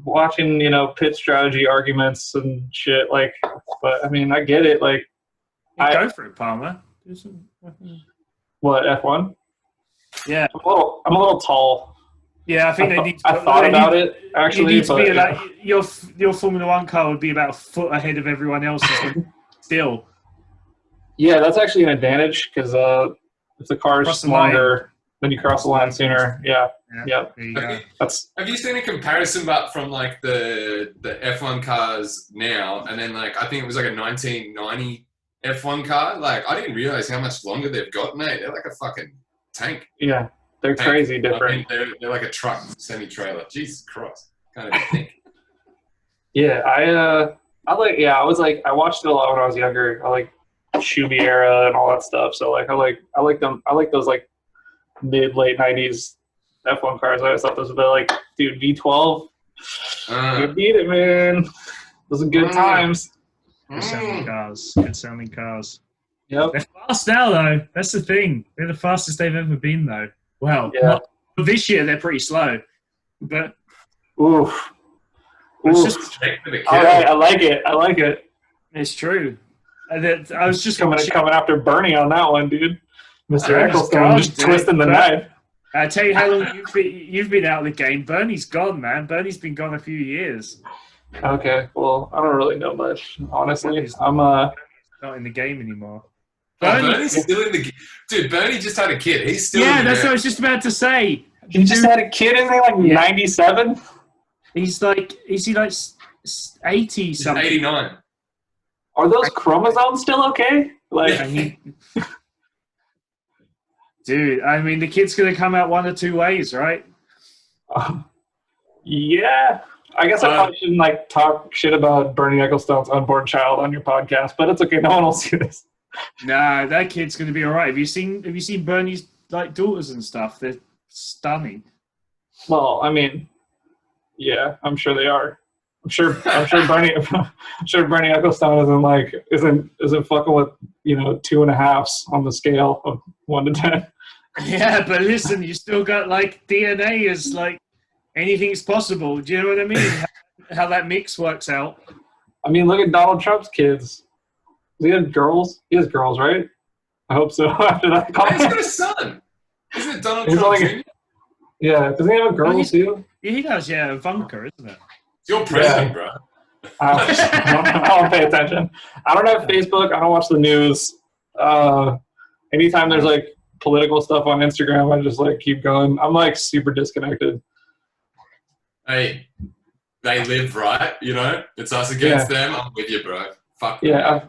watching, pit strategy arguments and shit. Like, but I mean, I get it. Like, go for it, Palmer. What, F1? Yeah. I'm a little tall. Yeah, I think they need to. I thought about it actually. You need to be like your Formula One car would be about a foot ahead of everyone else's. Still. Yeah, that's actually an advantage because if the car is longer, then you cross the line sooner. Yeah. Have you seen a comparison from like the F1 cars now, and then like I think it was like a 1990 F1 car? Like I didn't realize how much longer they've got, mate. They're like a fucking tank. Yeah, they're crazy different. I mean, they're like a truck, semi-trailer. Jesus Christ, can't even think. Yeah, I watched it a lot when I was younger. I like Shuby era and all that stuff. So like I like them. I like those like late 90s F1 cars. I always thought those were like, dude, V12. You beat it, man. Those are good times. Good sounding cars. Yep. They're fast now, though. That's the thing. They're the fastest they've ever been, though. Well, this year they're pretty slow, but oof. It's just all right. I like it. It's true. I was just coming after Bernie on that one, dude. Mr. Ecclestone just twisting the knife. I tell you how long you've been out of the game. Bernie's gone, man. Bernie's been gone a few years. Okay, well, I don't really know much, honestly. I'm not in the game anymore. Bernie's still in the game. Dude, Bernie just had a kid. He's still in the that's game. what I was just about to say. He just had a kid, isn't he? Like 97? Is he like 80 something? 89. Are those chromosomes still okay? Like, dude, I mean, the kid's gonna come out one or two ways, right? Yeah. I guess I probably shouldn't like talk shit about Bernie Ecclestone's unborn child on your podcast, but it's okay. No one will see this. Nah, that kid's gonna be all right. Have you seen Bernie's like daughters and stuff? They're stunning. Well, I mean, yeah, I'm sure they are. I'm sure Bernie Ecclestone isn't fucking with 2.5s on the scale of 1 to 10. Yeah, but listen, you still got like DNA is like anything's possible. Do you know what I mean? How that mix works out. I mean, look at Donald Trump's kids. Does he have girls? He has girls, right? I hope so. After that comment. He's got a son. Isn't it Donald Trump Jr.? Yeah, doesn't he have girls too? Yeah, he does, yeah. Ivanka, isn't it? It's your president, bro. I don't pay attention. I don't have Facebook. I don't watch the news. Anytime there's like political stuff on Instagram, I just like keep going. I'm like super disconnected. Hey, they live, right? It's us against them. I'm with you, bro. Fuck. Yeah,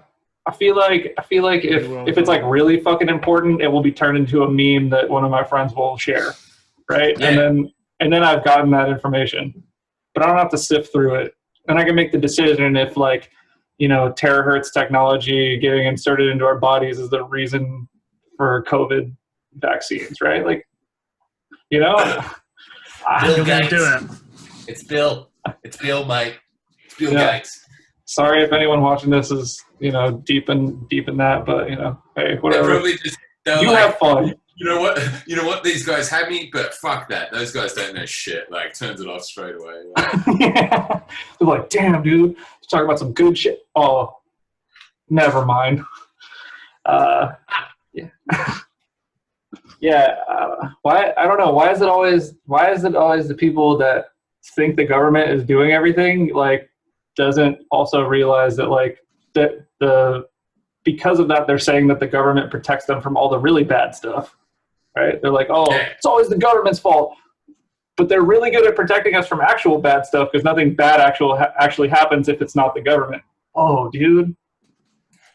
I feel like if it's like really fucking important, it will be turned into a meme that one of my friends will share, right? Yeah. And then I've gotten that information, but I don't have to sift through it. And I can make the decision if like, terahertz technology getting inserted into our bodies is the reason for COVID vaccines, right? Like, Bill Gates. Do it. It's Bill, mate. It's Bill Gates. Sorry if anyone watching this is, deep in that, but hey, whatever. You have fun. You know what? These guys had me, but fuck that. Those guys don't know shit. Like, turns it off straight away. Yeah. They're like, damn, dude, let's talk about some good shit. Oh, never mind. Yeah. Why? I don't know. Why is it always the people that think the government is doing everything, like, doesn't also realize that, like, because of that, they're saying that the government protects them from all the really bad stuff, right? They're like, it's always the government's fault. But they're really good at protecting us from actual bad stuff because nothing bad actually happens if it's not the government. Oh, dude.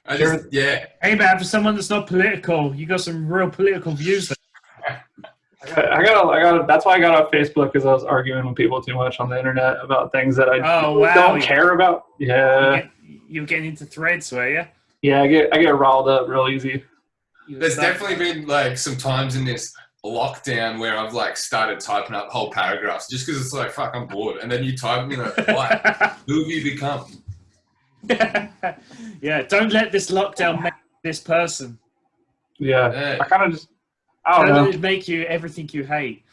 Hey, man, for someone that's not political, you got some real political views there. I got. That's why I got off Facebook, because I was arguing with people too much on the internet about things that I don't care about. Yeah. You were getting into threads, were you? Yeah, I get riled up real easy. There's definitely been like some times in this lockdown where I've like started typing up whole paragraphs just because it's like, fuck, I'm bored. And then you type me like, what? Who have you become? Yeah, don't let this lockdown make this person. Yeah. I kind of just, I don't know. Make you everything you hate.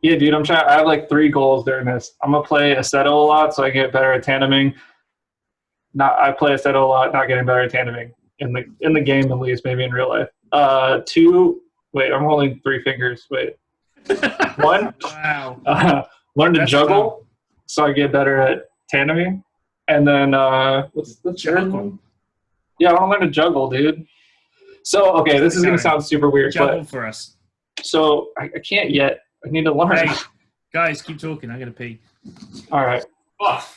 Yeah, dude, I have like 3 goals during this. I'm gonna play Aceto a lot so I get better at tandeming. I play Aceto a lot, not getting better at tandeming in the game at least, maybe in real life. 2. Wait, I'm holding 3 fingers. Wait. 1. Wow. Learn to juggle so I get better at tandeming. And then what's the third one? Yeah, I want to learn to juggle, dude. So okay, this is gonna sound super weird, juggle for us. So I can't yet. I need to learn. Hey, guys, keep talking. I'm gonna pee. All right. Oh,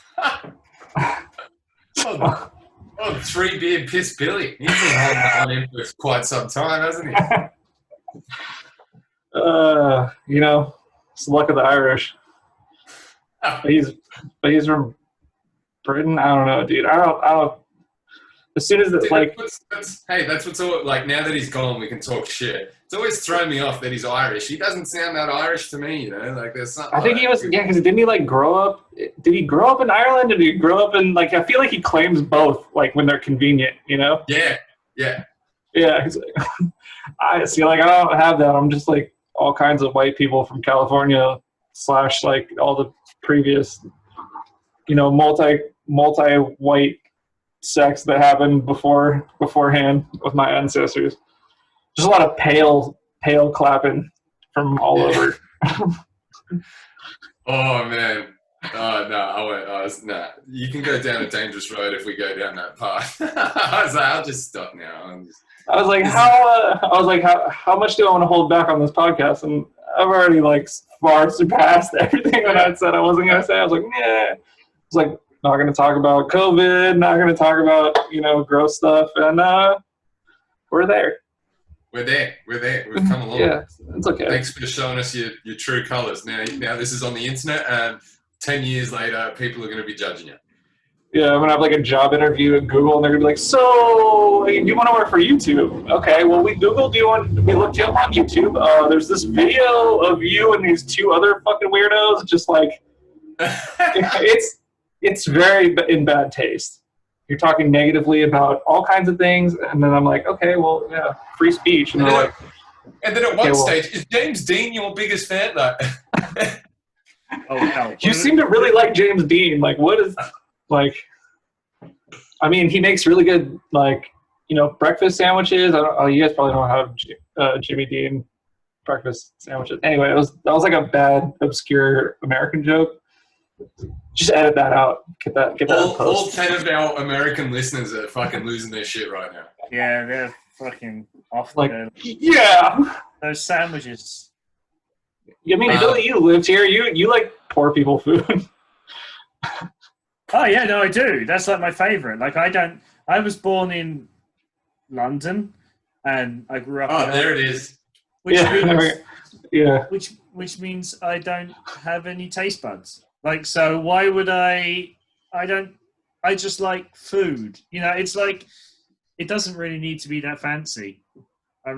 3 beer piss Billy. He's been holding that on him for quite some time, hasn't he? You know, it's the luck of the Irish. But he's from Britain. I don't know, dude. I don't. As soon as it's like, that's what's all like. Now that he's gone, we can talk shit. It's always thrown me off that he's Irish. He doesn't sound that Irish to me, you know. Like there's something. I think he was, yeah, because didn't he like grow up? Did he grow up in Ireland? Did he grow up in like? I feel like he claims both, like when they're convenient, you know. Yeah. Yeah. He's like, I see. Like I don't have that. I'm just like all kinds of white people from California / like all the previous, you know, multi-white sex that happened beforehand with my ancestors. Just a lot of pale clapping from all over. Oh man. No. You can go down a dangerous road if we go down that path. I was like, I'll just stop now. I was like, how much do I want to hold back on this podcast? And I've already like far surpassed everything that I said I wasn't gonna say. I was like, yeah. It's like not gonna talk about COVID, not gonna talk about, you know, gross stuff, and we're there. We're there. We've come along. Yeah, it's okay. Thanks for showing us your true colours. Now this is on the internet, and 10 years later, people are going to be judging you. Yeah, I'm going to have like a job interview at Google, and they're going to be like, so you want to work for YouTube? Okay, well, we looked you up on YouTube. There's this video of you and these 2 other fucking weirdos, just like, it's very in bad taste. You're talking negatively about all kinds of things, and then I'm like, okay, well, yeah, free speech. And they're like, and then at one stage, is James Dean your biggest fan? Like, oh no! You seem to really like James Dean. Like, what is like? I mean, he makes really good, like, you know, breakfast sandwiches. You guys probably don't have Jimmy Dean breakfast sandwiches. Anyway, that was like a bad, obscure American joke. Just edit that out. Get that. All 10 of our American listeners are fucking losing their shit right now. Yeah, they're fucking off. Like, yeah, those sandwiches. I mean, Billy, you lived here. You like poor people food. Oh yeah, no, I do. That's like my favorite. Like I was born in London, and I grew up. Oh, there it is. Which means I don't have any taste buds. Like, so why would I just like food. You know, it's like, it doesn't really need to be that fancy. I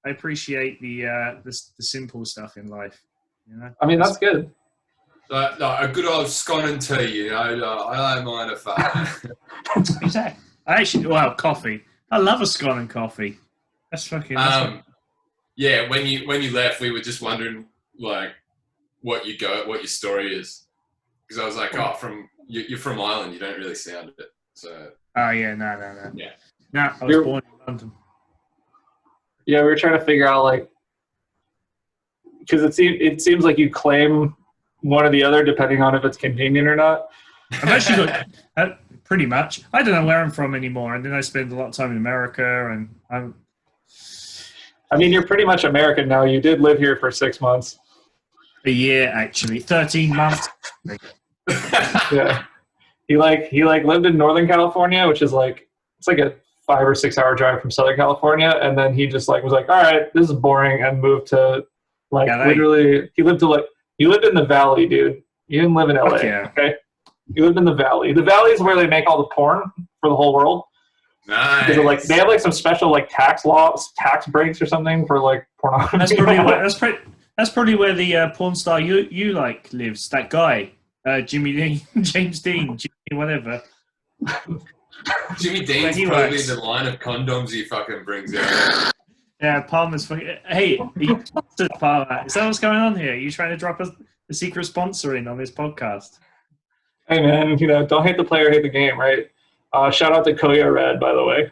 appreciate the simple stuff in life. You know? I mean, that's good. Like a good old scone and tea, you know, I don't mind a fuck. Exactly. Coffee. I love a scone and coffee. That's fucking yeah, when you left, we were just wondering like what your story is, because I was like, you're from Ireland, you don't really sound it. So. Oh yeah, no. Yeah. No, I was born in London. Yeah, we were trying to figure out like, because it seems like you claim one or the other depending on if it's convenient or not. I've actually got pretty much. I don't know where I'm from anymore, and then I spend a lot of time in America, and I mean, you're pretty much American now. You did live here for 6 months. A year, actually, 13 months. Yeah, he lived in Northern California, which is like, it's like a 5 or 6 hour drive from Southern California, and then he just like was like, all right, this is boring, and moved to like literally. He lived in the Valley, dude. You didn't live in LA, okay? You lived in the Valley. The Valley is where they make all the porn for the whole world. Nice. Because like they have like some special like tax breaks or something for like pornography. That's probably where the porn star you like lives. That guy, James Dean, whatever. Jimmy Dean's probably the line of condoms he fucking brings out. Yeah, Palmer's fucking. Hey, are you sponsored, Palmer? Is that what's going on here? Are you trying to drop a secret sponsor in on this podcast? Hey man, don't hate the player, hate the game, right? Shout out to Koya Red, by the way.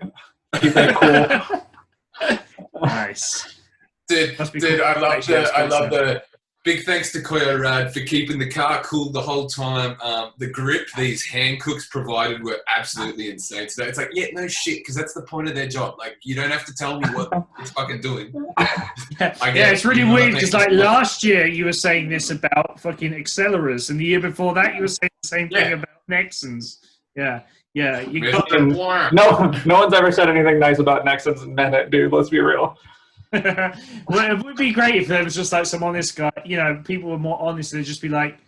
Keep that cool. Nice. Dude, Cool. I love the big thanks to Koya Rad for keeping the car cool the whole time. The grip these hand cooks provided were absolutely insane today. It's like, yeah, no shit, because that's the point of their job. Like, you don't have to tell me what it's fucking doing. Yeah, it's really weird because like last year you were saying this about fucking Acceleras, and the year before that you were saying the same thing about Nexons. Yeah. You got no one's ever said anything nice about Nexons and Menet, dude. Let's be real. Well, it would be great if there was just like some honest guy. People were more honest. They'd just be like,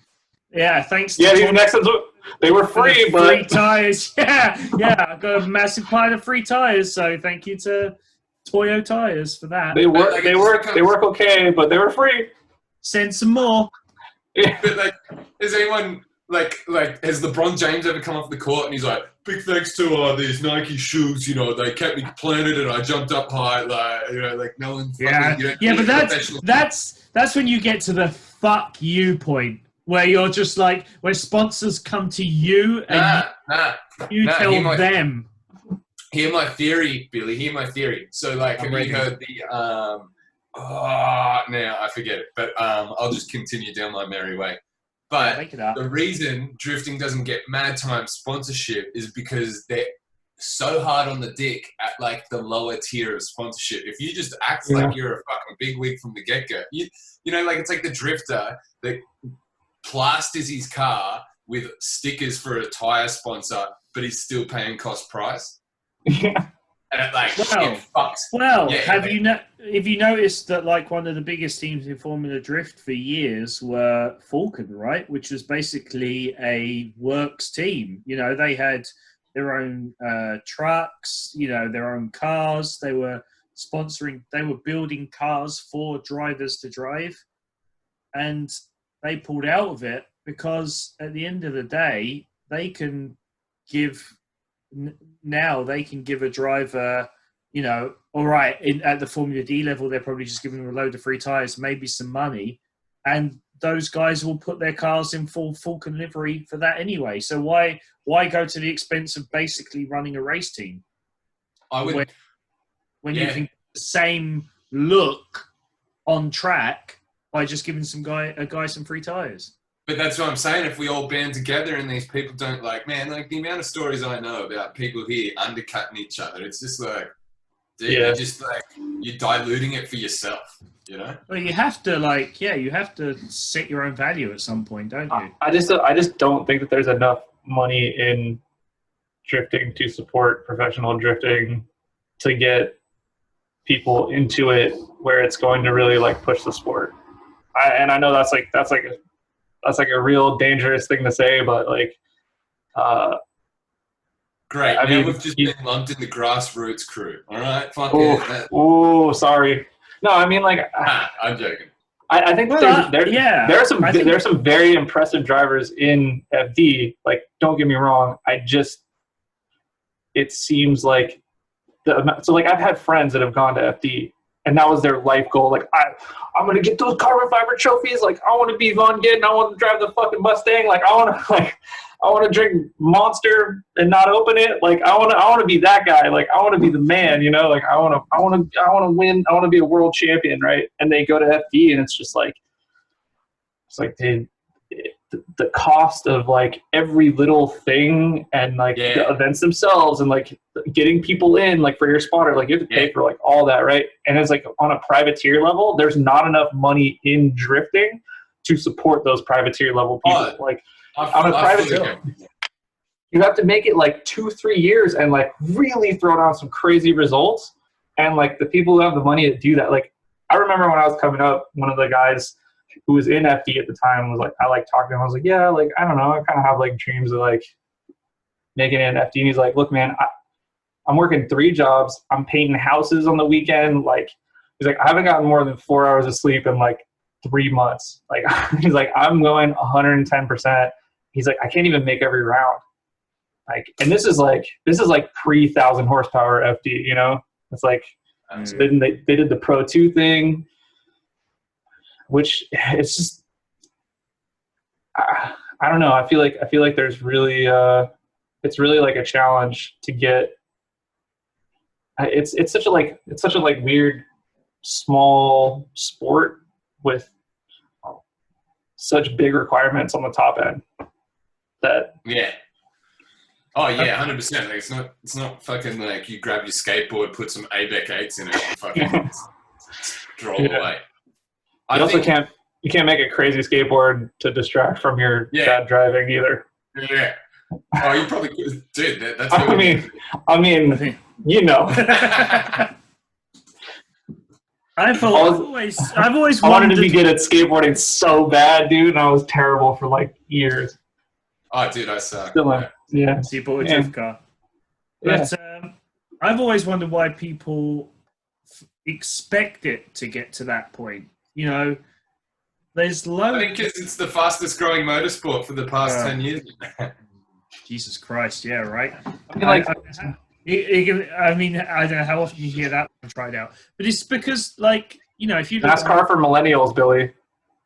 "Yeah, thanks." Yeah, these Nexons, they were free, but free tires. Yeah, I got a massive pile of free tires. So thank you to Toyo Tires for that. They work okay, but they were free. Send some more. Yeah. But like, is anyone like has LeBron James ever come off the court and he's like, big thanks to these Nike shoes, they kept me planted and I jumped up high, like no one. But that's when you get to the fuck you point where you're just like, where sponsors come to you and you tell them. Hear my theory, Billy. Hear my theory. So like, have you heard the now I forget it, but I'll just continue down my merry way. But the reason drifting doesn't get Mad Time sponsorship is because they're so hard on the dick at like the lower tier of sponsorship. If you just act like you're a fucking bigwig from the get-go, like it's like the drifter that plasters his car with stickers for a tire sponsor, but he's still paying cost price. Yeah. And it like fucks. Well, have you noticed that like one of the biggest teams in Formula Drift for years were Falcon, right? Which was basically a works team. They had their own trucks, their own cars. They were building cars for drivers to drive. And they pulled out of it because at the end of the day, they can give a driver, all right, at the Formula D level, they're probably just giving them a load of free tires, maybe some money, and those guys will put their cars in full Falcon livery for that anyway. So why go to the expense of basically running a race team? I would, when you can get the same look on track by just giving a guy some free tires. But that's what I'm saying. If we all band together and these people don't the amount of stories I know about people here undercutting each other, it's just like, dude, you're just like, you're diluting it for yourself, Well, you have to you have to set your own value at some point, don't you? I just don't think that there's enough money in drifting to support professional drifting to get people into it where it's going to really like push the sport. I know that's like a real dangerous thing to say, but like, great. I mean, we've just been lumped in the grassroots crew. All right, fuck it. Oh, sorry. No, I mean like, I'm joking. I think there are some very impressive drivers in FD. Like, don't get me wrong. It seems like I've had friends that have gone to FD. And that was their life goal. Like, I'm going to get those carbon fiber trophies. Like, I want to be Von Gittin. I want to drive the fucking Mustang. Like, I want to drink Monster and not open it. Like, I want to be that guy. Like, I want to be the man, Like, I want to win. I want to be a world champion, right? And they go to FD, and it's just like, dude, the cost of like every little thing and like the events themselves and like getting people in like for your spotter, like you have to pay for like all that, right? And it's like on a privateer level, there's not enough money in drifting to support those privateer level people. Like on a privateer, you have to make it like 2-3 years and like really throw down some crazy results. And like the people who have the money to do that, like I remember when I was coming up, one of the guys who was in FD at the time was like, I like talking to him. I was like, yeah, like, I don't know. I kind of have like dreams of like making it in FD. And he's like, look, man, I'm working 3 jobs. I'm painting houses on the weekend. Like, he's like, I haven't gotten more than 4 hours of sleep in like 3 months. Like, he's like, I'm going 110%. He's like, I can't even make every round. Like, and this is like pre 1,000 horsepower FD, It's like, So then they did the Pro 2 thing, which it's just I don't know. I feel like there's really it's really like a challenge to get. It's such a weird small sport with such big requirements on the top end. That Oh yeah, 100%. Like it's not fucking like you grab your skateboard, put some ABEC 8s in it, and fucking stroll away. You can't make a crazy skateboard to distract from your bad driving either. Yeah. Oh, you probably could, dude. That's. I mean, you know. I've always I wanted to be good at skateboarding so bad, dude, and I was terrible for like years. Oh, dude, I suck. Yeah. So you bought a drift car. But I've always wondered why people expect it to get to that point. You know, there's loads. I think because it's the fastest growing motorsport for the past 10 years. Jesus Christ, yeah, right. I mean, like, I don't know how often you hear that one tried out, but it's because, like, you know, if you NASCAR for millennials, Billy.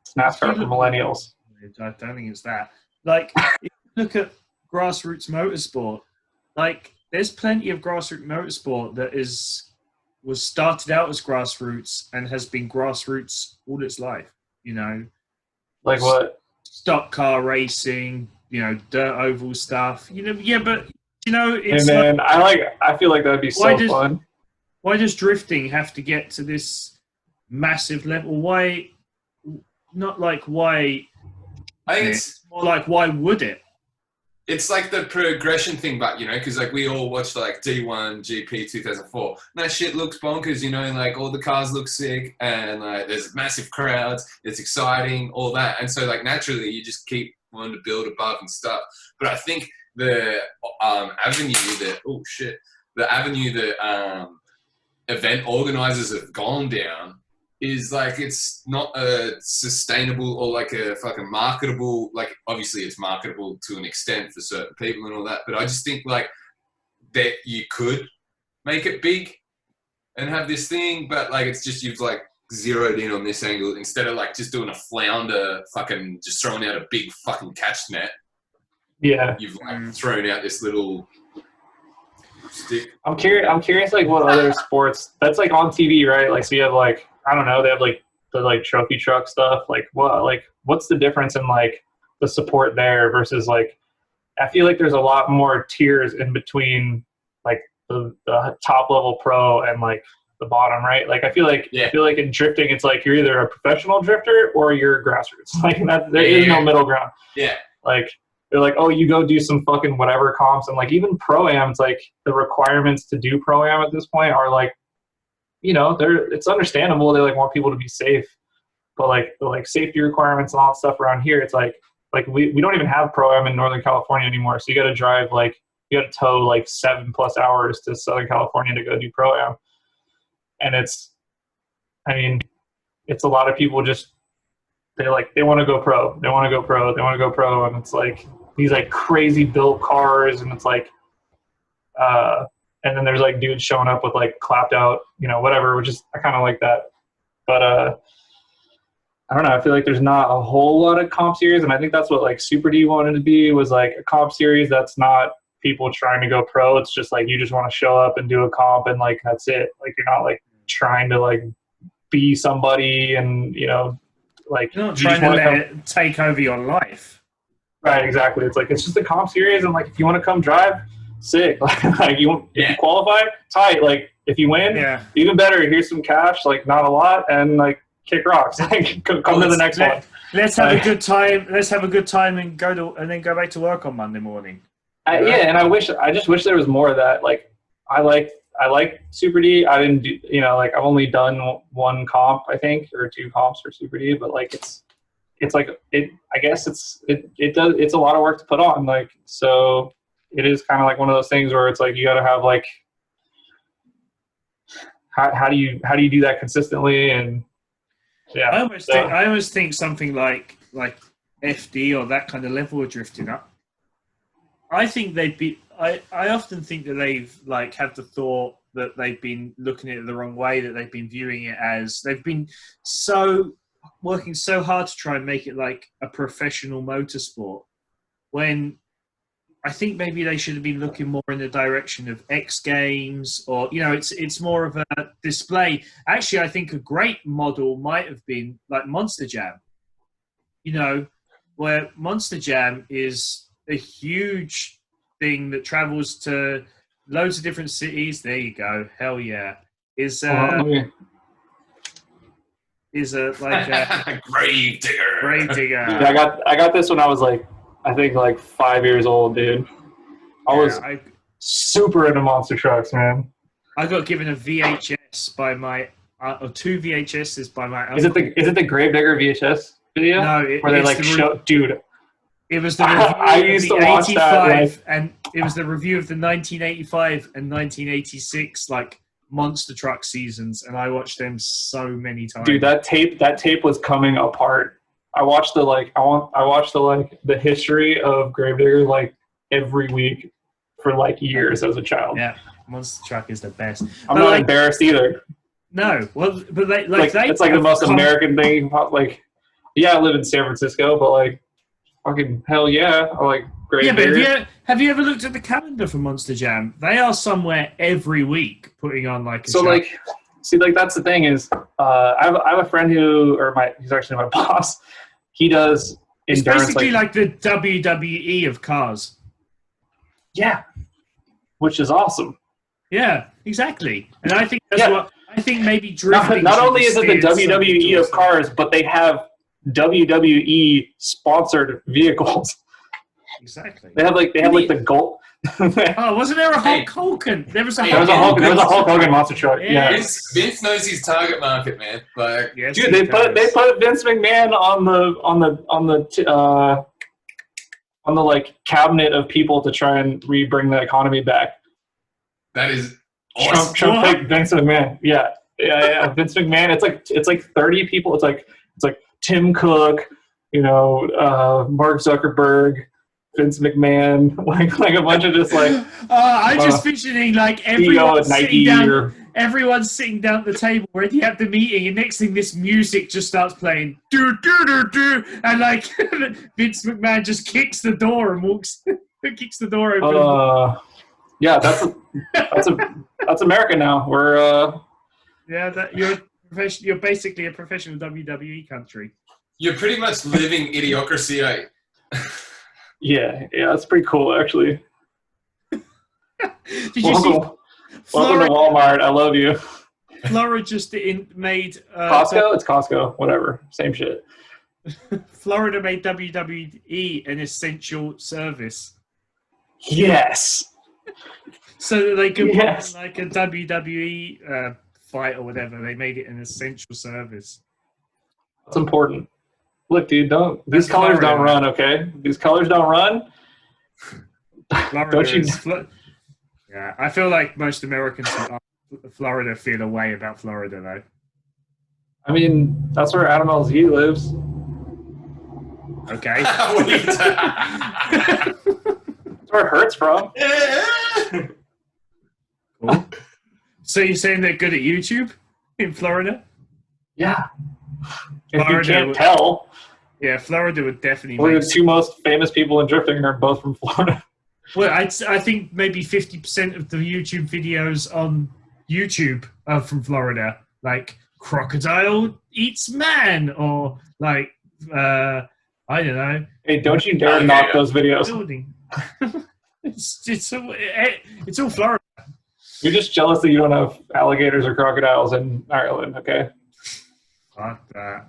It's NASCAR for millennials. I don't think it's that. Like, if you look at grassroots motorsport, like, there's plenty of grassroots motorsport that was started out as grassroots and has been grassroots all its life. You know, like what? Stock car racing, you know, dirt oval stuff. You know, but you know, it's. Hey man, I feel like that'd be so fun. Why does drifting have to get to this massive level? Why? Not like why. I think it's more like why would it? It's like the progression thing, but you know, because like we all watched like D1 GP 2004. And that shit looks bonkers, you know, and like all the cars look sick, and like there's massive crowds. It's exciting, all that, and so like naturally you just keep wanting to build above and stuff. But I think the avenue that event organizers have gone down is like it's not a sustainable or like a fucking marketable, like obviously it's marketable to an extent for certain people and all that, but I just think like that you could make it big and have this thing, but like it's just you've like zeroed in on this angle instead of like just doing a flounder fucking just throwing out a big fucking catch net. Yeah. You've like thrown out this little stick. I'm curious like what other sports that's like on TV, right? Like so you have like I don't know, they have like the like trophy truck stuff. Like what's the difference in like the support there versus like I feel like there's a lot more tiers in between like the top level pro and like the bottom, right? Like I feel like in drifting it's like you're either a professional drifter or you're grassroots. Like there is no middle ground. Yeah. Like they're like, oh, you go do some fucking whatever comps, and like even pro-ams, like the requirements to do pro-am at this point are like, you know, it's understandable. They like want people to be safe, but like the like safety requirements and all that stuff around here, it's like we don't even have pro-am in Northern California anymore. So you got to drive you got to tow like 7+ hours to Southern California to go do pro-am, and it's a lot of people just they want to go pro, and it's like these like crazy built cars, and it's like and then there's like dudes showing up with like clapped out, you know, whatever, which is I kind of like that. But I don't know. I feel like there's not a whole lot of comp series, and I think that's what like Super D wanted to be, was like a comp series that's not people trying to go pro. It's just like you just want to show up and do a comp, and like that's it. Like you're not like trying to like be somebody, and you know, like you're not trying to let it take over your life. Right, exactly. It's like it's just a comp series, and like if you want to come drive, sick. Like if you qualify, tight. Like if you win, even better. Here's some cash, like not a lot, and like kick rocks. Like come to the next one. Let's have a good time. Let's have a good time and then go back to work on Monday morning. And I just wish there was more of that. Like I like Super D. I didn't do, you know, like I've only done one comp, I think, or 2 comps for Super D, but like it's like it. I guess it's a lot of work to put on. Like so. It is kind of like one of those things where it's like you got to have like how do you do that consistently, and I almost think something like FD or that kind of level of drifting up. I think they'd be. I often think that they've like had the thought that they've been looking at it the wrong way, that they've been viewing it as they've been working so hard to try and make it like a professional motorsport, when I think maybe they should have been looking more in the direction of X Games, or it's more of a display. Actually, I think a great model might have been like Monster Jam. Where Monster Jam is a huge thing that travels to loads of different cities. There you go. Hell yeah. Is like a grave digger. Grave digger. Yeah, I got this when I was like, I think like 5 years old, dude. I was super into monster trucks, man. I got given a VHS by my or 2 VHSs by my uncle. Is it the Gravedigger VHS video? No, where they like show, dude. It was the review I used to watch that, and it was the review of the 1985 and 1986 like monster truck seasons, and I watched them so many times. Dude, that tape was coming apart. I watched the history of Gravedigger like every week for like years as a child. Yeah, monster truck is the best. I'm not embarrassed either. No, well, but it's like the most American thing. Like, yeah, I live in San Francisco, but like, fucking hell yeah, I like Gravedigger. Yeah, but have you ever looked at the calendar for Monster Jam? They are somewhere every week putting on like a show. Like, see, like that's the thing is, I have a friend he's actually my boss. He does It's endurance. basically like the WWE of cars. Yeah, which is awesome. Yeah, exactly. And I think that's what I think. Maybe drifting. Not only is it the WWE of cars, but they have WWE sponsored vehicles. Exactly. They have like the gold. Oh, wasn't there a Hulk Hogan? There was a Hulk Hogan monster truck. Yeah. Vince knows his target market, man. But yes, dude, they put Vince McMahon on the like cabinet of people to try and bring the economy back. That is awesome. Trump picked Vince McMahon. Yeah. Vince McMahon. It's like 30 people. It's like Tim Cook, Mark Zuckerberg, Vince McMahon, like a bunch of just like. I'm just visioning like everyone's sitting down at the table where you have the meeting, and next thing this music just starts playing, do do do do, and like Vince McMahon just kicks the door and kicks the door open. Yeah, that's America now. We're you're basically a professional WWE country. You're pretty much living idiocracy, eh? Yeah, that's pretty cool, actually. Did you see? Welcome to Walmart. I love you. Florida just made Costco. It's Costco. Whatever, same shit. Florida made WWE an essential service. Yes. So that they could put like a WWE fight or whatever. They made it an essential service. That's important. Look, dude, these colors don't run, okay? These colors don't run. Don't you? Yeah, I feel like most Americans in Florida feel a way about Florida, though. I mean, that's where Adam LZ lives. Okay. That's where it hurts from. Cool. So you're saying they're good at YouTube in Florida? Yeah. If you can't tell. Yeah, Florida would definitely. The two most famous people in drifting are both from Florida. Well, I think maybe 50% of the YouTube videos on YouTube are from Florida, like crocodile eats man, or like I don't know. Hey, don't you dare knock those videos. It's all Florida. You're just jealous that you don't have alligators or crocodiles in Ireland, okay? Fuck that.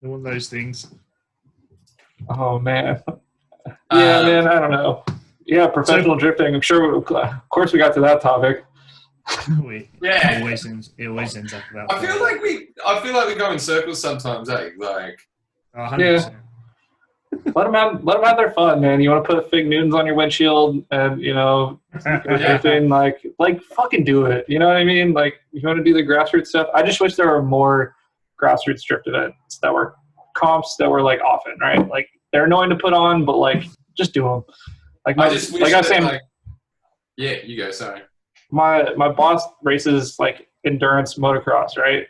One of those things. Oh, man. Yeah, man, I don't know. Yeah, professional drifting. I'm sure, of course, we got to that topic. Yeah, it always ends up about. I feel like we go in circles sometimes. Eh? Like, 100%. Yeah. Let them have their fun, man. You want to put fig Newtons on your windshield, and everything like fucking do it. You know what I mean? Like, you want to do the grassroots stuff. I just wish there were more grassroots drift events that were comps that were like often, right? Like, they're annoying to put on, but like just do them. Like, I just wish you go. Sorry. my boss races like endurance motocross, right?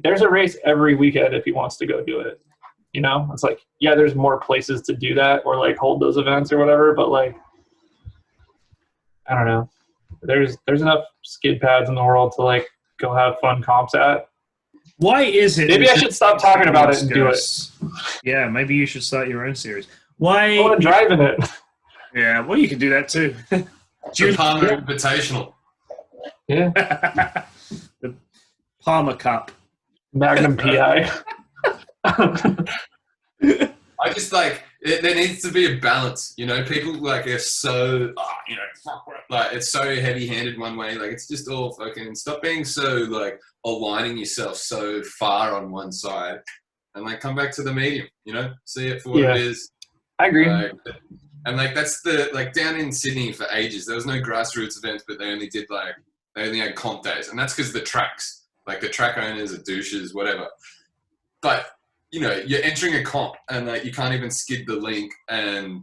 There's a race every weekend if he wants to go do it. You know, it's like, yeah, there's more places to do that or like hold those events or whatever, but like, I don't know. There's enough skid pads in the world to like go have fun comps at. Why is it? Maybe I should stop talking about it and do it. Yeah, maybe you should start your own series. Why? I want to drive in it. Yeah, well, you can do that too. The Palmer Invitational. Yeah. The Palmer Cup. Magnum PI. I just like there needs to be a balance, you know. People like are so, you know, like it's so heavy-handed one way. Like it's just all fucking. Stop being so like aligning yourself so far on one side, and like come back to the medium. You know, see it for what it is. I agree. And like that's the like down in Sydney for ages. There was no grassroots events, but they only had comp days, and that's because the tracks, like the track owners are douches, whatever. But you know, you're entering a comp and like you can't even skid the link and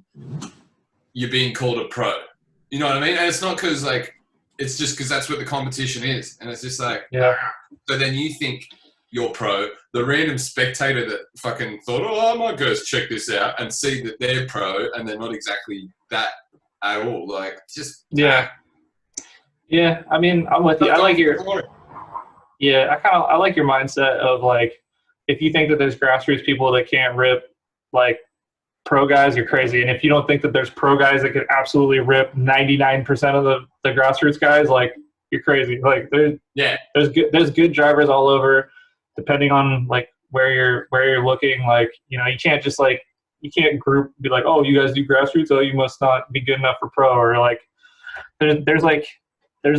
you're being called a pro. You know what I mean? And it's not because like, it's just because that's what the competition is. And it's just like, yeah. So then you think you're pro. The random spectator that fucking thought, oh, I might go check this out and see that they're pro and they're not exactly that at all. Like just. Yeah. Yeah. I mean, I'm with you. I like your, I like your mindset of like, if you think that there's grassroots people that can't rip like pro guys, you're crazy. And if you don't think that there's pro guys that can absolutely rip 99% of the grassroots guys, like you're crazy. Like there's good drivers all over, depending on like where you're looking. Like, you know, you can't just like, you can't be like, oh, you guys do grassroots, oh, you must not be good enough for pro. Or like there's a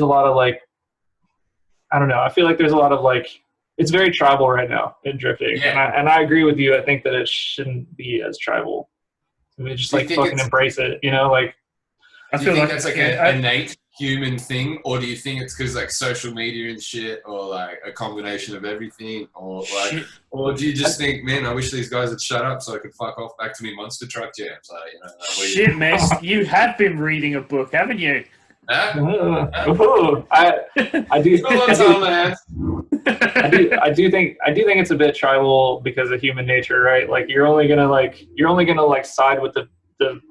lot of like, I don't know. I feel like there's a lot of like, it's very tribal right now in drifting, and I agree with you. I think that it shouldn't be as tribal. I mean, just like fucking embrace it, you know. Like, I feel like that's like an innate human thing, or do you think it's because like social media and shit, or like a combination of everything, or like, or do you just think, man, I wish these guys would shut up so I could fuck off back to me monster truck jams? Like, you know, shit, Mess, you have been reading a book, haven't you? I do think it's a bit tribal because of human nature, right? Like you're only gonna side with the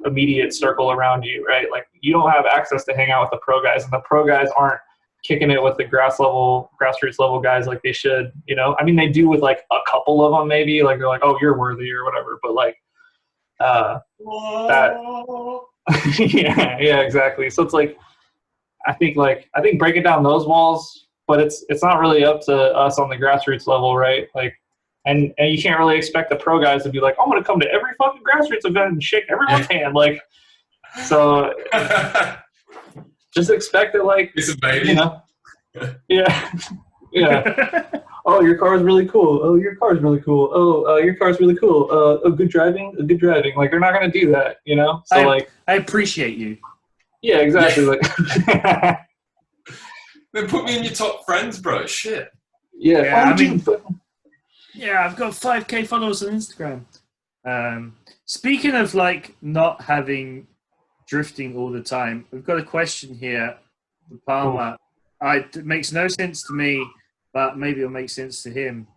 immediate circle around you, right? Like you don't have access to hang out with the pro guys, and the pro guys aren't kicking it with the grassroots level guys like they should, you know? I mean, they do with like a couple of them maybe, like they're like, oh, you're worthy or whatever, but like that yeah, exactly. So it's like I think breaking down those walls, but it's not really up to us on the grassroots level, right? Like, and you can't really expect the pro guys to be like, I'm going to come to every fucking grassroots event and shake everyone's hand. Like, so just expect it, like, it's a baby, you know? Yeah. Oh, your car is really cool. Oh, your car is really cool. Oh, your car is really cool. Oh, good driving. Good driving. Like, they're not going to do that, you know? So I appreciate you. Yeah, exactly. Yeah. Like, then put me in your top friends, bro. Shit. Yeah. I've got 5K followers on Instagram. Speaking of like not having drifting all the time, we've got a question here from Palmer. It makes no sense to me, but maybe it'll make sense to him.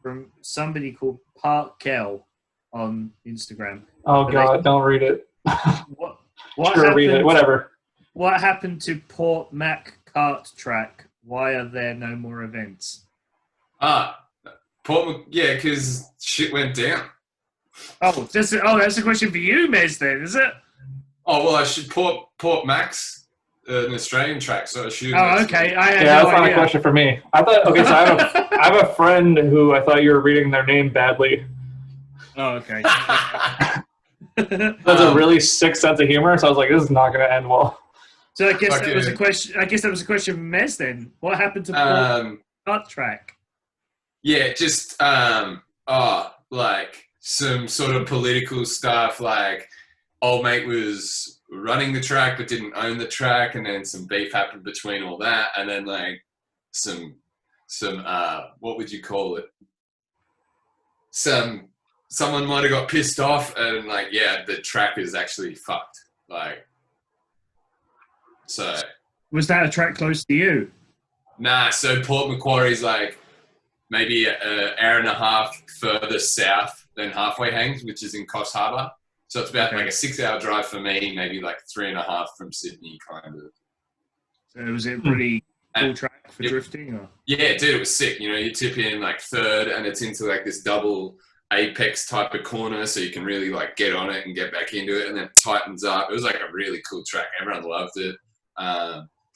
From somebody called Park Kel on Instagram. Oh God, don't read it. What sure, read it. Whatever. What happened to Port Mac Kart Track? Why are there no more events? Because shit went down. Oh, that's a question for you, Mez, then, is it? Oh, well, I should Port Mac's an Australian track, so I assume. Oh, okay. That's not a question for me. I thought. Okay, so I have a friend who I thought you were reading their name badly. Oh, okay. That's a really sick sense of humor. So I was like, this is not going to end well. So I guess that was a question. I guess that was a question from Mez then. What happened to Port Kart Track? Yeah, just like some sort of political stuff. Like, old mate was running the track but didn't own the track, and then some beef happened between all that, and then like some what would you call it? Someone might have got pissed off, and like, yeah, the track is actually fucked. Like, so Was that a track close to you? Nah, so Port Macquarie's like maybe an hour and a half further south than Halfway Hangs, which is in Coffs Harbour. So it's about like a 6-hour drive for me, maybe like 3.5 from Sydney, kind of. So was it pretty cool track for drifting? Or? Yeah, dude, it was sick. You know, you tip in like third and it's into like this double apex type of corner, so you can really like get on it and get back into it, and then it tightens up. It was like a really cool track. Everyone loved it.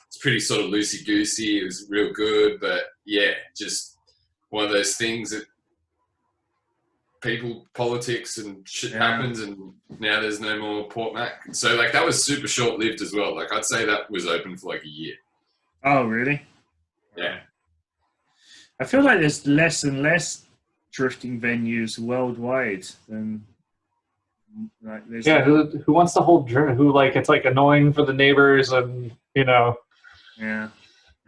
It's pretty sort of loosey-goosey. It was real good, but yeah, just one of those things that people, politics and shit happens, and now there's no more Port Mac. So like that was super short-lived as well. Like I'd say that was open for like a year. Oh, really? Yeah. I feel like there's less and less drifting venues worldwide than like who wants to hold drift? Who like it's like annoying for the neighbors, and you know. Yeah.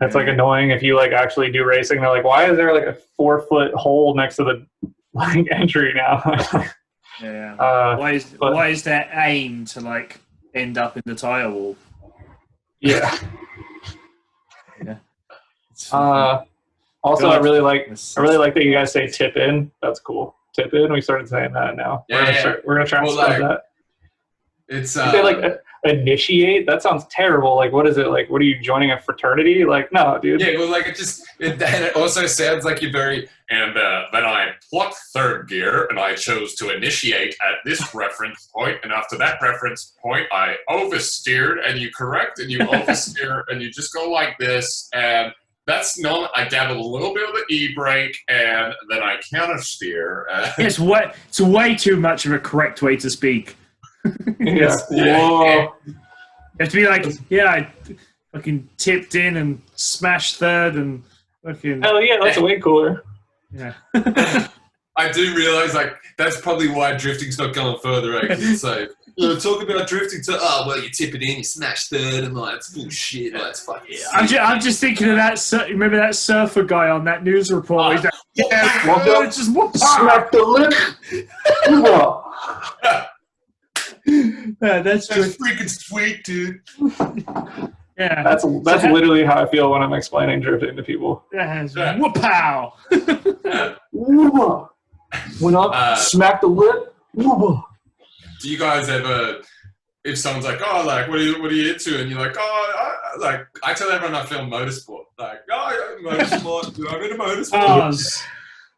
It's like annoying if you like actually do racing. They're like, why is there like a 4-foot hole next to the like entry now? Why is there aim to like end up in the tire wall? Yeah. Also, I really like that you guys say tip in. That's cool. Tip in. We started saying that now. We're gonna try and spread that. It's you say like initiate. That sounds terrible. Like, what is it? Like, what are you joining a fraternity? Like, no, dude. Yeah, well, like it also sounds like you're very. And then I plucked third gear, and I chose to initiate at this reference point, and after that reference point, I oversteered, and you correct, and you oversteer, and you just go like this, and that's not. I dabble a little bit of the e-brake, and then I counter steer. It's way too much of a correct way to speak. Yeah. You have to be like, I fucking tipped in and smashed third and fucking. Oh yeah, that's way cooler. Yeah. I do realize like that's probably why drifting's not going further, right? Because it's like talk about drifting to you tip it in, you smash third, and like it's bullshit. Like, it's fucking. I'm just thinking of that. Remember that surfer guy on that news report? He's like, just smack the lip. That's freaking sweet, dude. Yeah, that's literally how I feel when I'm explaining drifting to people. Whoop-pow! Went up, smack the lip. Do you guys ever, if someone's like, like, what are you into? And you're like, I tell everyone I film motorsport. Like, motorsport. Dude, I'm into motorsport.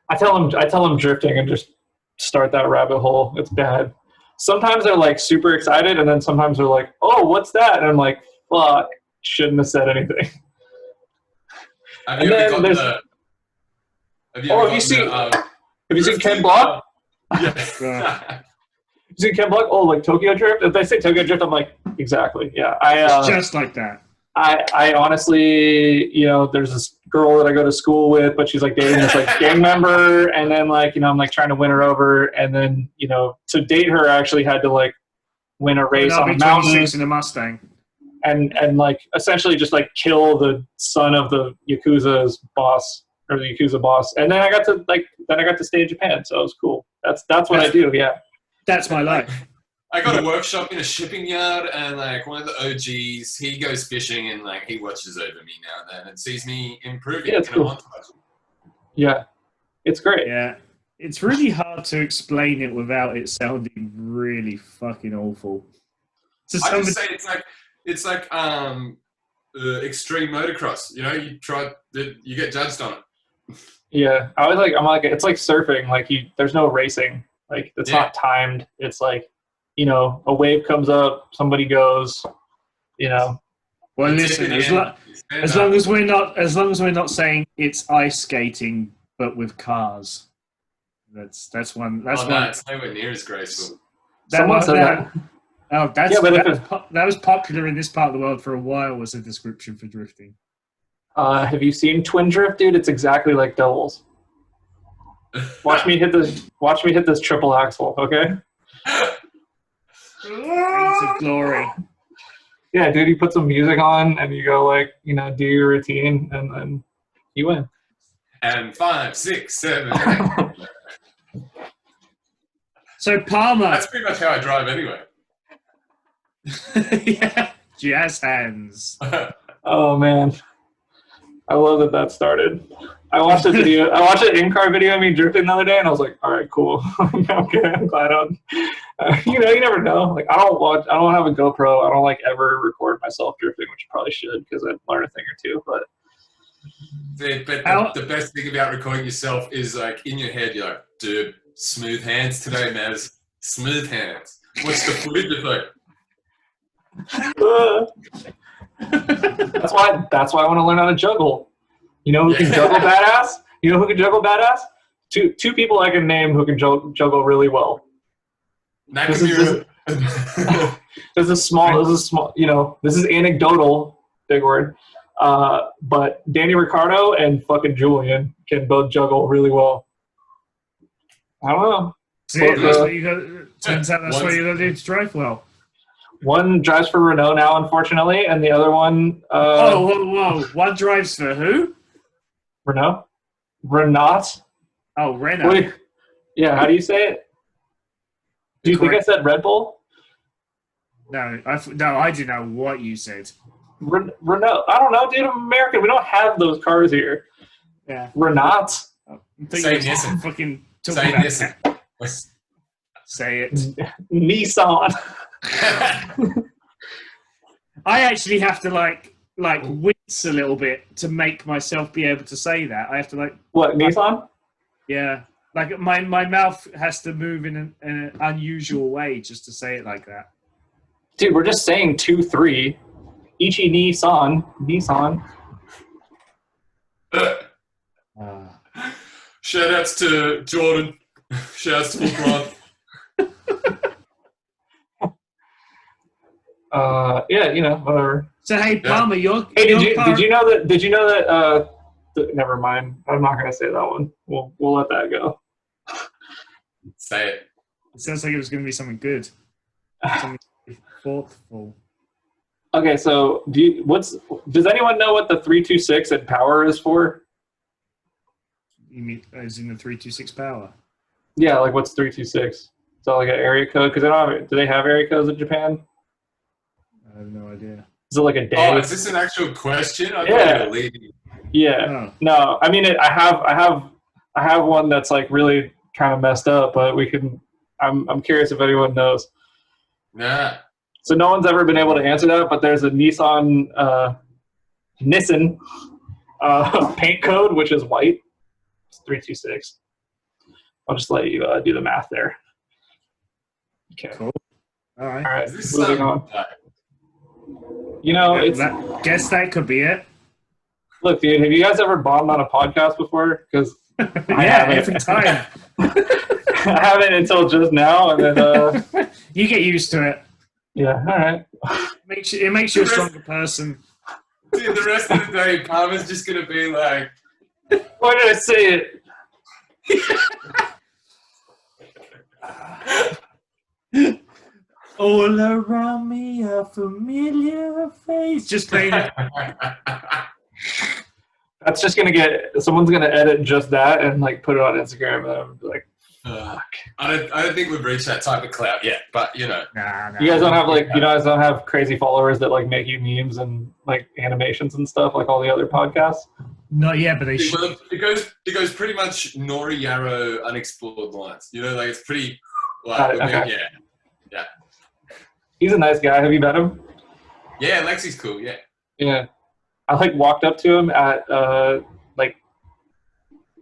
I tell them drifting and just start that rabbit hole. It's bad. Sometimes they're like super excited, and then sometimes they're like, "Oh, what's that?" And I'm like, "Fuck, shouldn't have said anything." Have you seen Ken Block? Yeah. Have you seen Ken Block? Oh, like Tokyo Drift? If they say Tokyo Drift, I'm like, exactly. Yeah. It's just like that. I honestly, there's this girl that I go to school with, but she's like dating this like gang member, and then like, I'm like trying to win her over, and then, to date her, I actually had to like win a race on a mountain in a Mustang, and like essentially just like kill the son of the Yakuza's boss or the Yakuza boss, and then I got to stay in Japan, so it was cool. That's what I do. Yeah, that's my life. I got a workshop in a shipping yard, and like one of the OGs, he goes fishing, and like he watches over me now and then and sees me improving. Yeah, it's cool. Yeah, it's great. Yeah, it's really hard to explain it without it sounding really fucking awful. I just say it's like extreme motocross. You get judged on it. Yeah, I'm like it's like surfing. Like there's no racing. Like it's not timed. It's like. A wave comes up, somebody goes, Well, listen, as long as we're not saying it's ice skating, but with cars. That's one. That's one. It's nowhere near as graceful. Someone said that. Oh, that was popular in this part of the world for a while. Was a description for drifting. Have you seen twin drift, dude? It's exactly like doubles. Watch me hit this triple axle, okay? Of glory. Yeah, dude, you put some music on and you go like, do your routine, and then you win. And 5, 6, 7, 8. So Palmer. That's pretty much how I drive anyway. Yeah, jazz hands. Oh man, I love that started. I watched a video. I watched an in-car video of me drifting the other day, and I was like, "All right, cool. Okay, I'm glad I'm." You never know. Like, I don't have a GoPro. I don't like ever record myself drifting, which I probably should because I'd learn a thing or two. But the best thing about recording yourself is like in your head, you're like, "Dude, smooth hands today, Maz. Smooth hands. What's the fluid like?" That's why I want to learn how to juggle. You know who can juggle badass? You know who can juggle badass? Two people I can name who can juggle really well. This is small. This is anecdotal, big word. But Danny Ricciardo and fucking Julian can both juggle really well. I don't know. See, that's what you got. Turns out that's what you got to do to drive well. One drives for Renault now, unfortunately, and the other one. Whoa! One drives for who? Renault. Oh, Renault. Wait, yeah, how do you say it? Do you think I said Red Bull? No, I do know what you said. Renault. I don't know, dude. I'm American. We don't have those cars here. Yeah. Renault. Say Nissan. Fucking say Nissan. Say it. Nissan. I actually have to like wince a little bit to make myself be able to say that. I have to like what Nissan? Yeah, like my mouth has to move in an unusual way just to say it like that. Dude, we're just saying 2-3. Ichi Nissan. Shout outs to Jordan. Shout outs to LeBron. Yeah, whatever. So hey, Palmer, you're. Hey, did you know that? Never mind. I'm not gonna say that one. We'll let that go. Say it. It sounds like it was gonna be something good. Something thoughtful. Okay, so does anyone know what the 326 in power is for? You mean as in the 326 power? Yeah, like what's 326? Is that like an area code? Because do they have area codes in Japan? I have no idea. Is it like a day? Oh, is this an actual question? Yeah. Oh. No, I mean I have one that's like really kind of messed up, but we can. I'm curious if anyone knows. Nah. So no one's ever been able to answer that, but there's a Nissan paint code which is white. It's 326. I'll just let you do the math there. Okay. Cool. All right. Moving on. Guess that could be it. Look, dude, have you guys ever bombed on a podcast before? Because I haven't. Every time. I haven't until just now, and then you get used to it. Yeah, all right. It makes you a stronger person. Dude, the rest of the day, Palmer's just gonna be like, "Why did I say it?" All around me, a familiar face. Just playing it. That's just gonna someone's gonna edit just that and like put it on Instagram, and I'm like, fuck. I don't think we've reached that type of clout yet, but Nah, you guys don't have you guys don't have crazy followers that like make you memes and like animations and stuff like all the other podcasts. Not yet, but they should. Well, it goes pretty much Nori Yarrow Unexplored lines. Like it's pretty like okay. Yeah. He's a nice guy. Have you met him? Yeah, Lexi's cool. Yeah. Yeah. I like walked up to him at like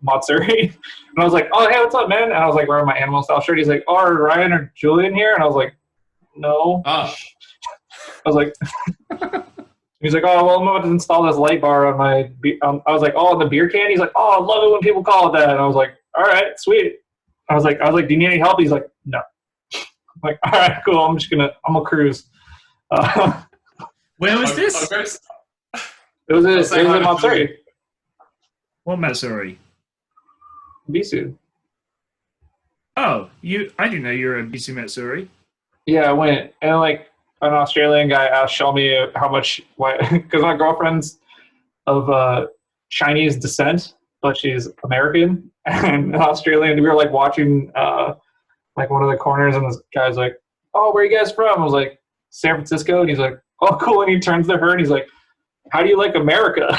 Matsuri, and I was like, "Oh, hey, what's up, man?" And I was like wearing my animal style shirt. He's like, "Oh, are Ryan or Julian here?" And I was like, "No." Oh. I was like, he's like, "Oh, well, I'm about to install this light bar on my." I was like, "Oh, on the beer can." He's like, "Oh, I love it when people call it that." And I was like, "All right, sweet." I was like, "Do you need any help?" He's like, "No." I'm like, all right, cool. I'm gonna cruise. Where was this? It was in Matsuri. What Matsuri? Bisu. Oh, I didn't know you were a Bisu Matsuri. Yeah, I went, and like an Australian guy asked show me how much, because my girlfriend's of Chinese descent, but she's American and Australian. We were like watching like one of the corners, and this guy's like, "Oh, where are you guys from?" I was like, "San Francisco," and he's like, "Oh, cool." And he turns to her and he's like, how do you like America?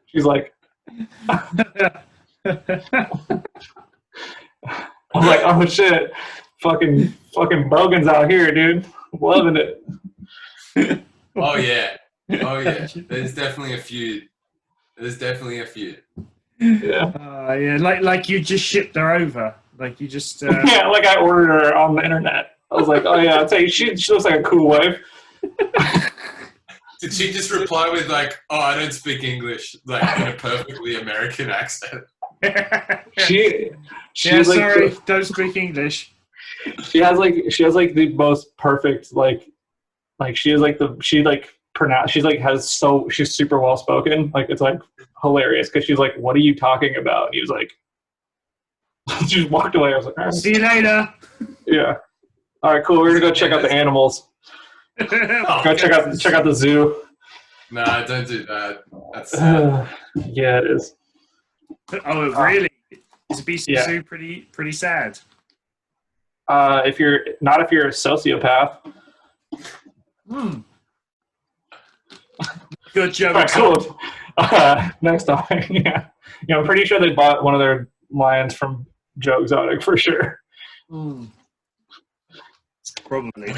She's like, I'm like, oh shit, fucking Bogan's out here, dude, loving it. Oh yeah. There's definitely a few. Yeah. Like you just shipped her over. Like you just. Yeah, like I ordered her on the internet. I was like, oh yeah, I'll tell you, she looks like a cool wife. Did she just reply with like, "Oh, I don't speak English," like in a perfectly American accent? She's like, sorry, don't speak English. She has the most perfect she's super well spoken. Like it's like hilarious because she's like, "What are you talking about?" And he was like, she just walked away. I was like, all right. See you later. Yeah. All right, cool. We're gonna go check out the animals. Go check out the zoo. Nah, don't do that. That's yeah, it is. Oh, really? Is a BC Zoo pretty sad? If you're a sociopath. Good joke. Right, cool. Next topic. Yeah. I'm pretty sure they bought one of their lions from Joe Exotic for sure. Probably.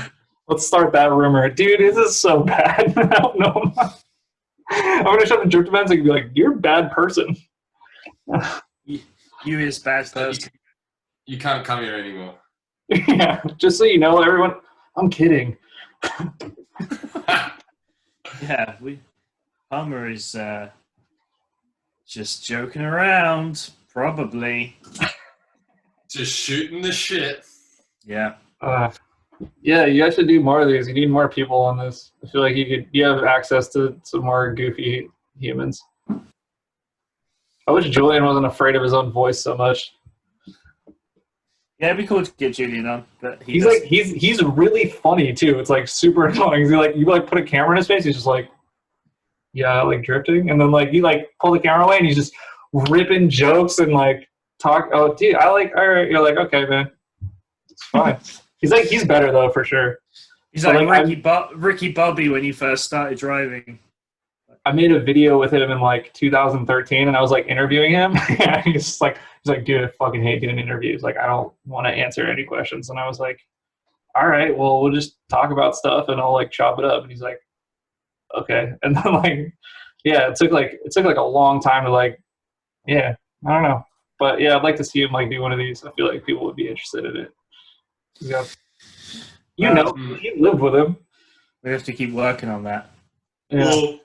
Let's start that rumor. Dude, this is so bad. I don't know. I'm going to show the drip events and be like, you're a bad person. You is bad person. You can't come here anymore. Yeah, just so you know, everyone, I'm kidding. Yeah, Palmer is just joking around, probably. Just shooting the shit. Yeah. Yeah, you guys should do more of these. You need more people on this. I feel like you have access to some more goofy humans. I wish Julian wasn't afraid of his own voice so much. Yeah, it'd be cool to get Julian on, but he's really funny too. It's like super annoying. He's like, you like put a camera in his face, he's just like, yeah, I like drifting, and then like you like pull the camera away and he's just ripping jokes and like talk. Oh, dude, all right. You're like, okay, man, it's fine. He's better though for sure. He's like Ricky Bobby when he first started driving. I made a video with him in like 2013, and I was like interviewing him. And he's like, dude, I fucking hate doing interviews. Like, I don't want to answer any questions. And I was like, all right, well, we'll just talk about stuff, and I'll like chop it up. And he's like, okay. And then like, yeah, it took like a long time to like, yeah, I don't know, but yeah, I'd like to see him like do one of these. I feel like people would be interested in it. Yeah, you live with him. We have to keep working on that. Yeah. Well,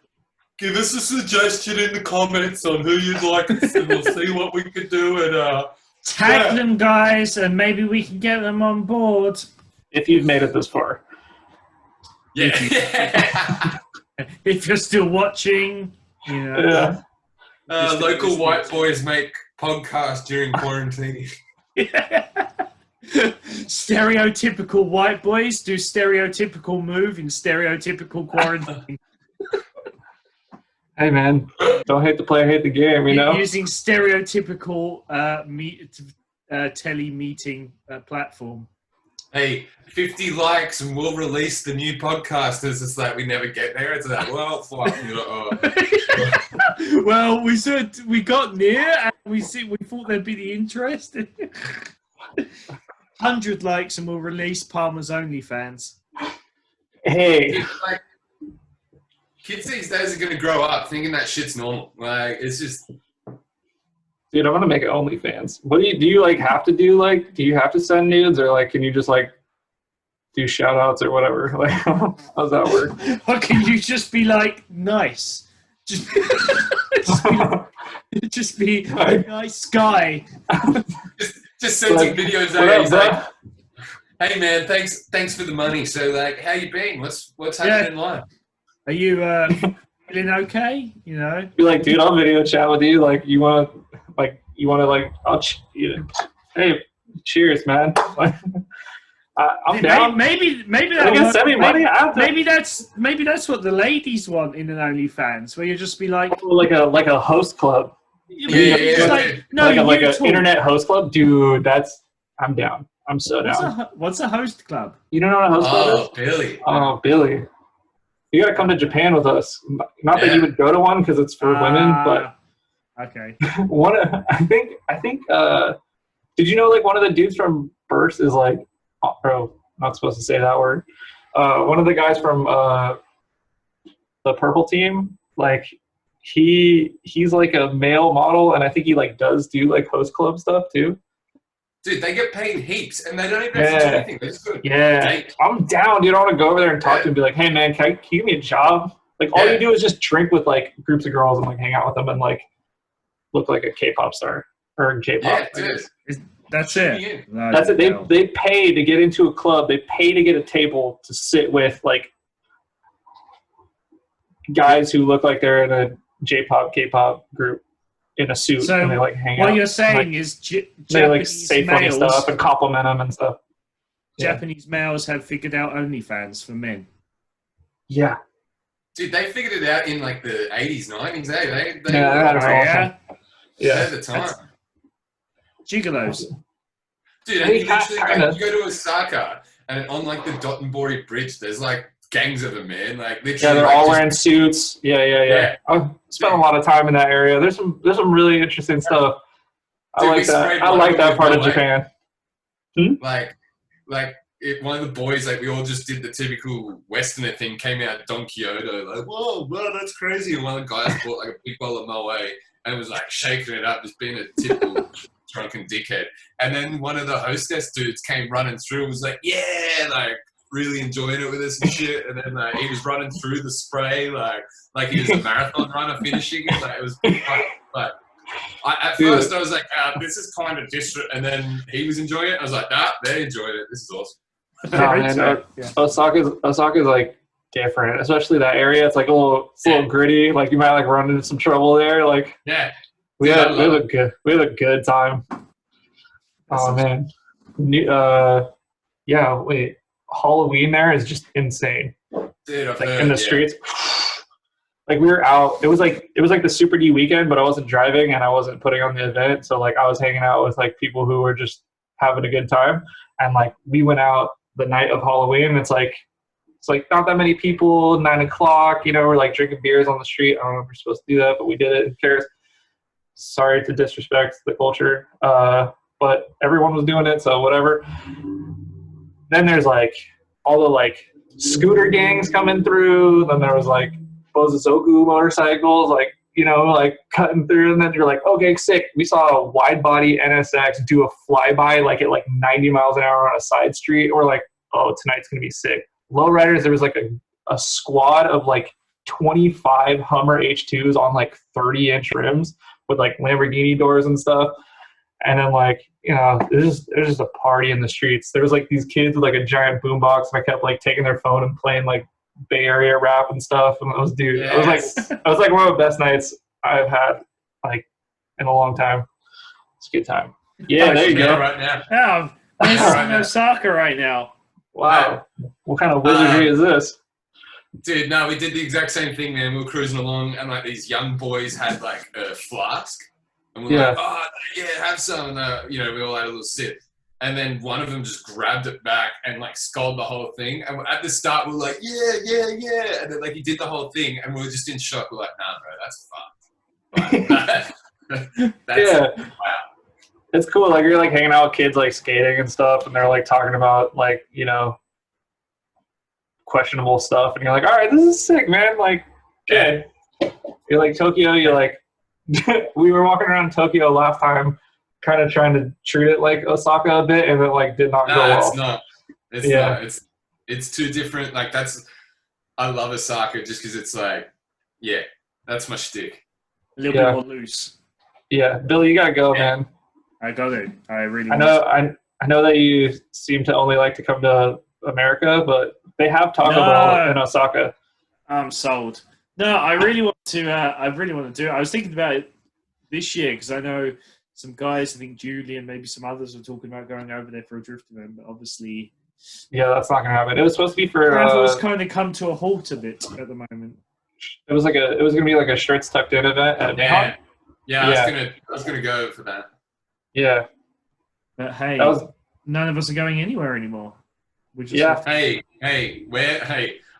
give us a suggestion in the comments on who you'd like to see. We'll see what we could do. And tag them, guys, and maybe we can get them on board. If you've made it this far. Yeah. If you're still watching, you know. Yeah. Local white boys make podcasts during quarantine. Stereotypical white boys do stereotypical move in stereotypical quarantine. Hey man, don't hate the player, hate the game, you know? Using stereotypical tele-meeting platform. Hey, 50 likes and we'll release the new podcast. It's just like we never get there. It's like, well, fuck. Well, we said we got near and we thought there'd be the interest. 100 likes and we'll release Palmer's OnlyFans. Hey. Like, kids these days are going to grow up thinking that shit's normal. Like, it's just... Dude, I'm going to make OnlyFans. What do you like have to do? Like, do you have to send nudes or like, can you just like do shout outs or whatever? Like, how's that work? Or can you just be like, nice? Just be a nice guy. Just send some videos out. He's like, hey man, thanks for the money. So like, how you been? What's happening in life? Are you feeling okay? You know? Be like, dude, I'll video chat with you. Like, you want to hey, cheers, man. I'm down. Maybe send me money. Maybe that's what the ladies want in an OnlyFans, where you just be like, like a host club. Yeah. Like an internet host club, dude. I'm down. I'm so down. What's a host club? You don't know what a host club is? Billy. Oh, Billy. You gotta come to Japan with us. Not that you would go to one because it's for women, but okay. I think. Did you know like one of the dudes from Burst is like, oh, not supposed to say that word. One of the guys from the Purple Team, like he's like a male model, and I think he like does do like host club stuff too. Dude, they get paid heaps, and they don't even have to do anything. They just go date. I'm down, dude. I want to go over there and talk to him and be like, hey, man, can you give me a job? Like, all you do is just drink with, like, groups of girls and, like, hang out with them and, like, look like a K-pop star or J-pop. Yeah, that's it. That's it. They pay to get into a club. They pay to get a table to sit with, like, guys who look like they're in a J-pop, K-pop group. In a suit, so and they like hang out. What you're saying is they like say funny stuff and compliment them and stuff. Japanese males have figured out OnlyFans for men. Yeah, dude, they figured it out in like the 80s, 90s. They at the time. Gigolos. Dude, and you go to Osaka, and on like the Dotonbori Bridge, there's like gangs of them, man. Like literally, they're all wearing suits. Yeah. I've spent a lot one of that area. There's some really interesting stuff. I like that. I like that part of Japan. Like one of the boys, like we all just did the typical Westerner thing. Came out Don Quixote, like whoa, that's crazy. And one of the guys bought like a big bowl of Moe and was like shaking it up, just being a typical drunken dickhead. And then one of the hostess dudes came running through and was like, yeah, like. Really enjoying it with us and shit, and then he was running through the spray like he was a marathon runner finishing it. Like it was fun. Like at first I was like, this is kind of distant, and then he was enjoying it. I was like, they enjoyed it. This is awesome. Osaka's like different, especially that area. It's like a little gritty. Like you might like run into some trouble there. Like we had a good time. Oh man, wait. Halloween there is just insane. Dude, like in the streets. Like we were out. It was like the Super D weekend, but I wasn't driving and I wasn't putting on the event. So like I was hanging out with like people who were just having a good time. And like we went out the night of Halloween. It's like not that many people, 9 o'clock, you know, we're like drinking beers on the street. I don't know if we're supposed to do that, but we did it. Who cares? Sorry to disrespect the culture. But everyone was doing it, so whatever. Then there's like all the like scooter gangs coming through. Then there was like Bozozoku motorcycles, like, you know, like cutting through. And then you're like, okay, sick. We saw a wide body NSX do a flyby like at like 90 miles an hour on a side street. We're like, oh, tonight's going to be sick. Lowriders, there was like a squad of like 25 Hummer H2s on like 30-inch rims with like Lamborghini doors and stuff. And then like, you know, there's just a party in the streets. There was like these kids with like a giant boombox, and I kept like taking their phone and playing like Bay Area rap and stuff. And it was, dude, it was like one of the best nights I've had like in a long time. It's a good time. Yeah, there you go. Right now. Yeah, I'm in Osaka right now. Wow. What kind of wizardry is this? Dude, no, we did the exact same thing, man. We were cruising along, and like these young boys had like a flask. And we're like, oh, yeah, have some. And, you know, we all had a little sip. And then one of them just grabbed it back and, like, sculled the whole thing. And at the start, we were like, yeah. And then, like, he did the whole thing. And we were just in shock. We're like, nah, bro, that's fucked. Wow. It's cool. Like, you're, like, hanging out with kids, like, skating and stuff. And they're, like, talking about, like, you know, questionable stuff. And you're like, all right, this is sick, man. Like, yeah. You're like, Tokyo, you're like, we were walking around Tokyo last time, kind of trying to treat it like Osaka a bit, and it like did not go well. It's not. It's too different. Like I love Osaka just because it's like, yeah, that's my shtick. A little bit more loose. Yeah, Billy, you gotta go, man. I got it. I really. I know that you seem to only like to come to America, but they have Taco Bell in Osaka. I'm sold. No, I really want to do it. I was thinking about it this year because I know some guys, I think Julie and maybe some others were talking about going over there for a drift event, but obviously... Yeah, that's not going to happen. It was supposed to be for... Travel's kind of come to a halt a bit at the moment. It was going to be like a shirts tucked in event at Mayhawk. Yeah, I was gonna go for that. Yeah. But hey, none of us are going anywhere anymore. Hey,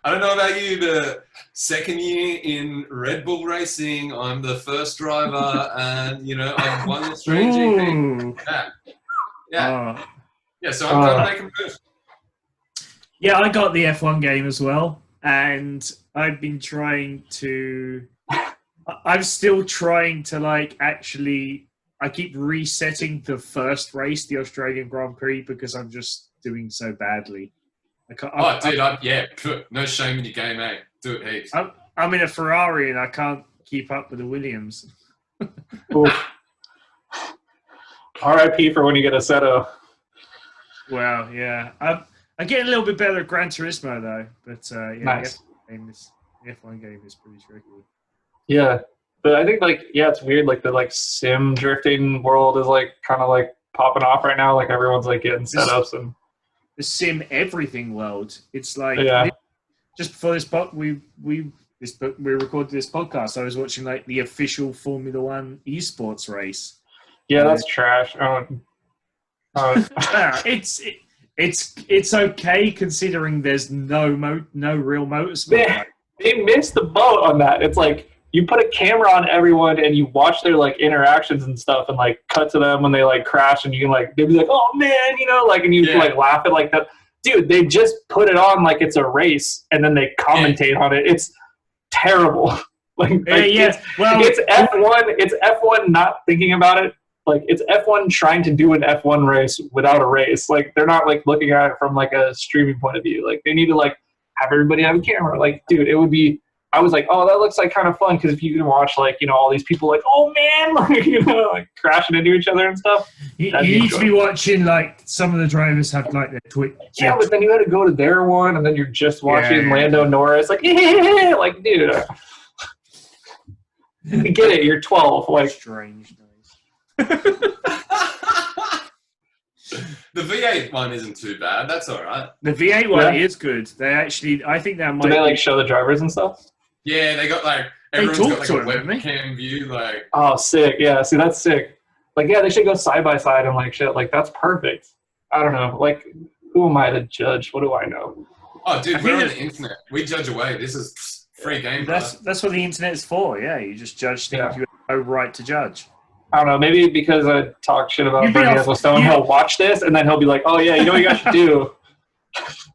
I don't know about you, but second year in Red Bull racing, I'm the first driver, and I've won the Australian GP. Yeah. So I'm kind of making moves. Yeah, I got the F1 game as well, and I've been trying to. I'm still trying to actually. I keep resetting the first race, the Australian Grand Prix, because I'm just doing so badly. No shame in your game, eh? Do it heaps. I'm in a Ferrari and I can't keep up with the Williams. RIP for when you get a Seto. Well, yeah. I'm getting a little bit better at Gran Turismo, though. But, nice. The F1 game is pretty tricky. Yeah. But I think, it's weird. The, sim drifting world is, kind of, popping off right now. Everyone's, getting setups and... The sim everything world. It's just before this we recorded this podcast. I was watching the official Formula One esports race. Yeah, that's trash. It's okay considering there's no real motorsport. They missed the boat on that. It's you put a camera on everyone and you watch their interactions and stuff and cut to them when they crash and you can they'd be oh man, and you laugh at that. Dude, they just put it on it's a race and then they commentate on it. It's terrible. It's F1. It's F1 not thinking about it. It's F1 trying to do an F1 race without a race. They're not looking at it from a streaming point of view. They need to have everybody have a camera. Dude, it would be. I was oh, that looks kind of fun because if you can watch all these people oh man, crashing into each other and stuff. You need to be watching some of the drivers have their Twitch. Yeah, but then you had to go to their one and then you're just watching Lando Norris dude. I get it, you're 12. Strange noise. The V8 one isn't too bad. That's all right. The V8 one is good. They actually, I think that might. Do they show the drivers and stuff? Yeah, they got everyone's got a webcam view. Oh, sick! Yeah, see that's sick. They should go side by side and shit. That's perfect. I don't know. Who am I to judge? What do I know? Oh, dude, we're on the internet. We judge away. This is free game. That's what the internet is for. Yeah, you just judge things you have no right to judge. I don't know, maybe because I talk shit about Bernie Ecclestone, he'll watch this, and then he'll be oh, yeah, you know what you guys should do?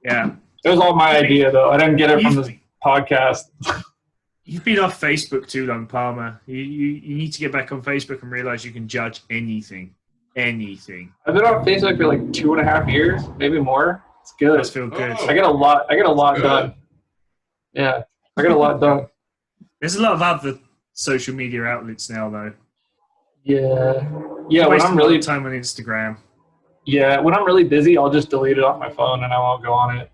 Yeah. It was all my idea, though. I didn't get it from this podcast. You've been off Facebook too long, Palmer. You need to get back on Facebook and realize you can judge anything. Anything. I've been on Facebook for 2.5 years, maybe more. It's good. That's feel good. I get a lot done. Yeah, I get a lot done. There's a lot of other social media outlets now, though. Yeah. When I'm really time on Instagram. Yeah, when I'm really busy, I'll just delete it off my phone and I won't go on it.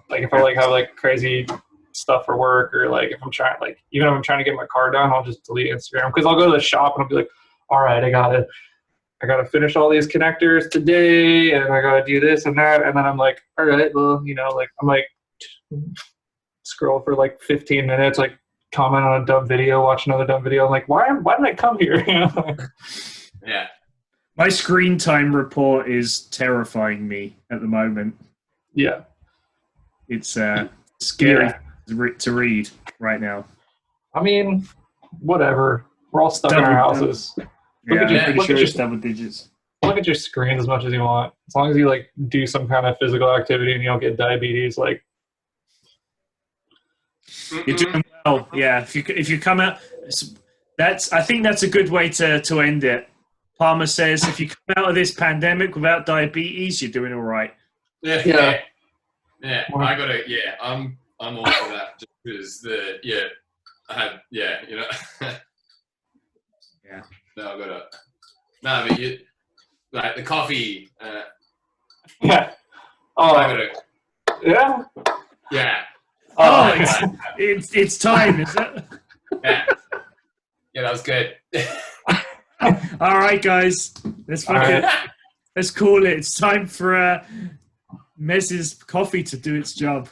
If I have crazy stuff for work or if I'm trying even if I'm trying to get my car done, I'll just delete Instagram because I'll go to the shop and I'll be all right, I gotta finish all these connectors today and I gotta do this and that, and then I'm all right, well, I'm scroll for 15 minutes, comment on a dumb video, watch another dumb video. I'm why did I come here? Yeah. My screen time report is terrifying me at the moment. Yeah. It's scary to read right now. I mean, whatever. We're all stuck in our houses. Yeah, I'm pretty sure it's double digits. Look at your screen as much as you want. As long as you do some kind of physical activity and you don't get diabetes, You're doing well. Yeah, if you come out, I think that's a good way to end it. Palmer says, if you come out of this pandemic without diabetes, you're doing all right. Yeah. I got it. Yeah, I'm all for that. Just because I had yeah. No, I got it. No, but you the coffee. Yeah. Oh, I got it. Yeah. Yeah. Oh, it's time, is it? Yeah. Yeah, that was good. All right, guys. Let's call it. It's time for Mez's coffee to do its job.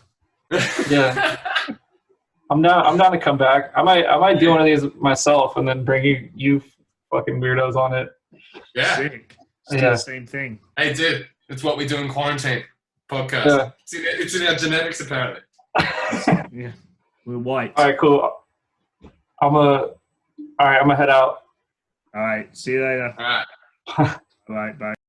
Yeah. I'm down to come back. I might do one of these myself and then bring you fucking weirdos on it. Yeah. Sick. Let's do the same thing. Hey, dude. It's what we do in quarantine. Podcast. Yeah. It's in our genetics, apparently. Yeah, we're white. All right, cool. I'm gonna head out. All right, see you later. All right. All right, bye.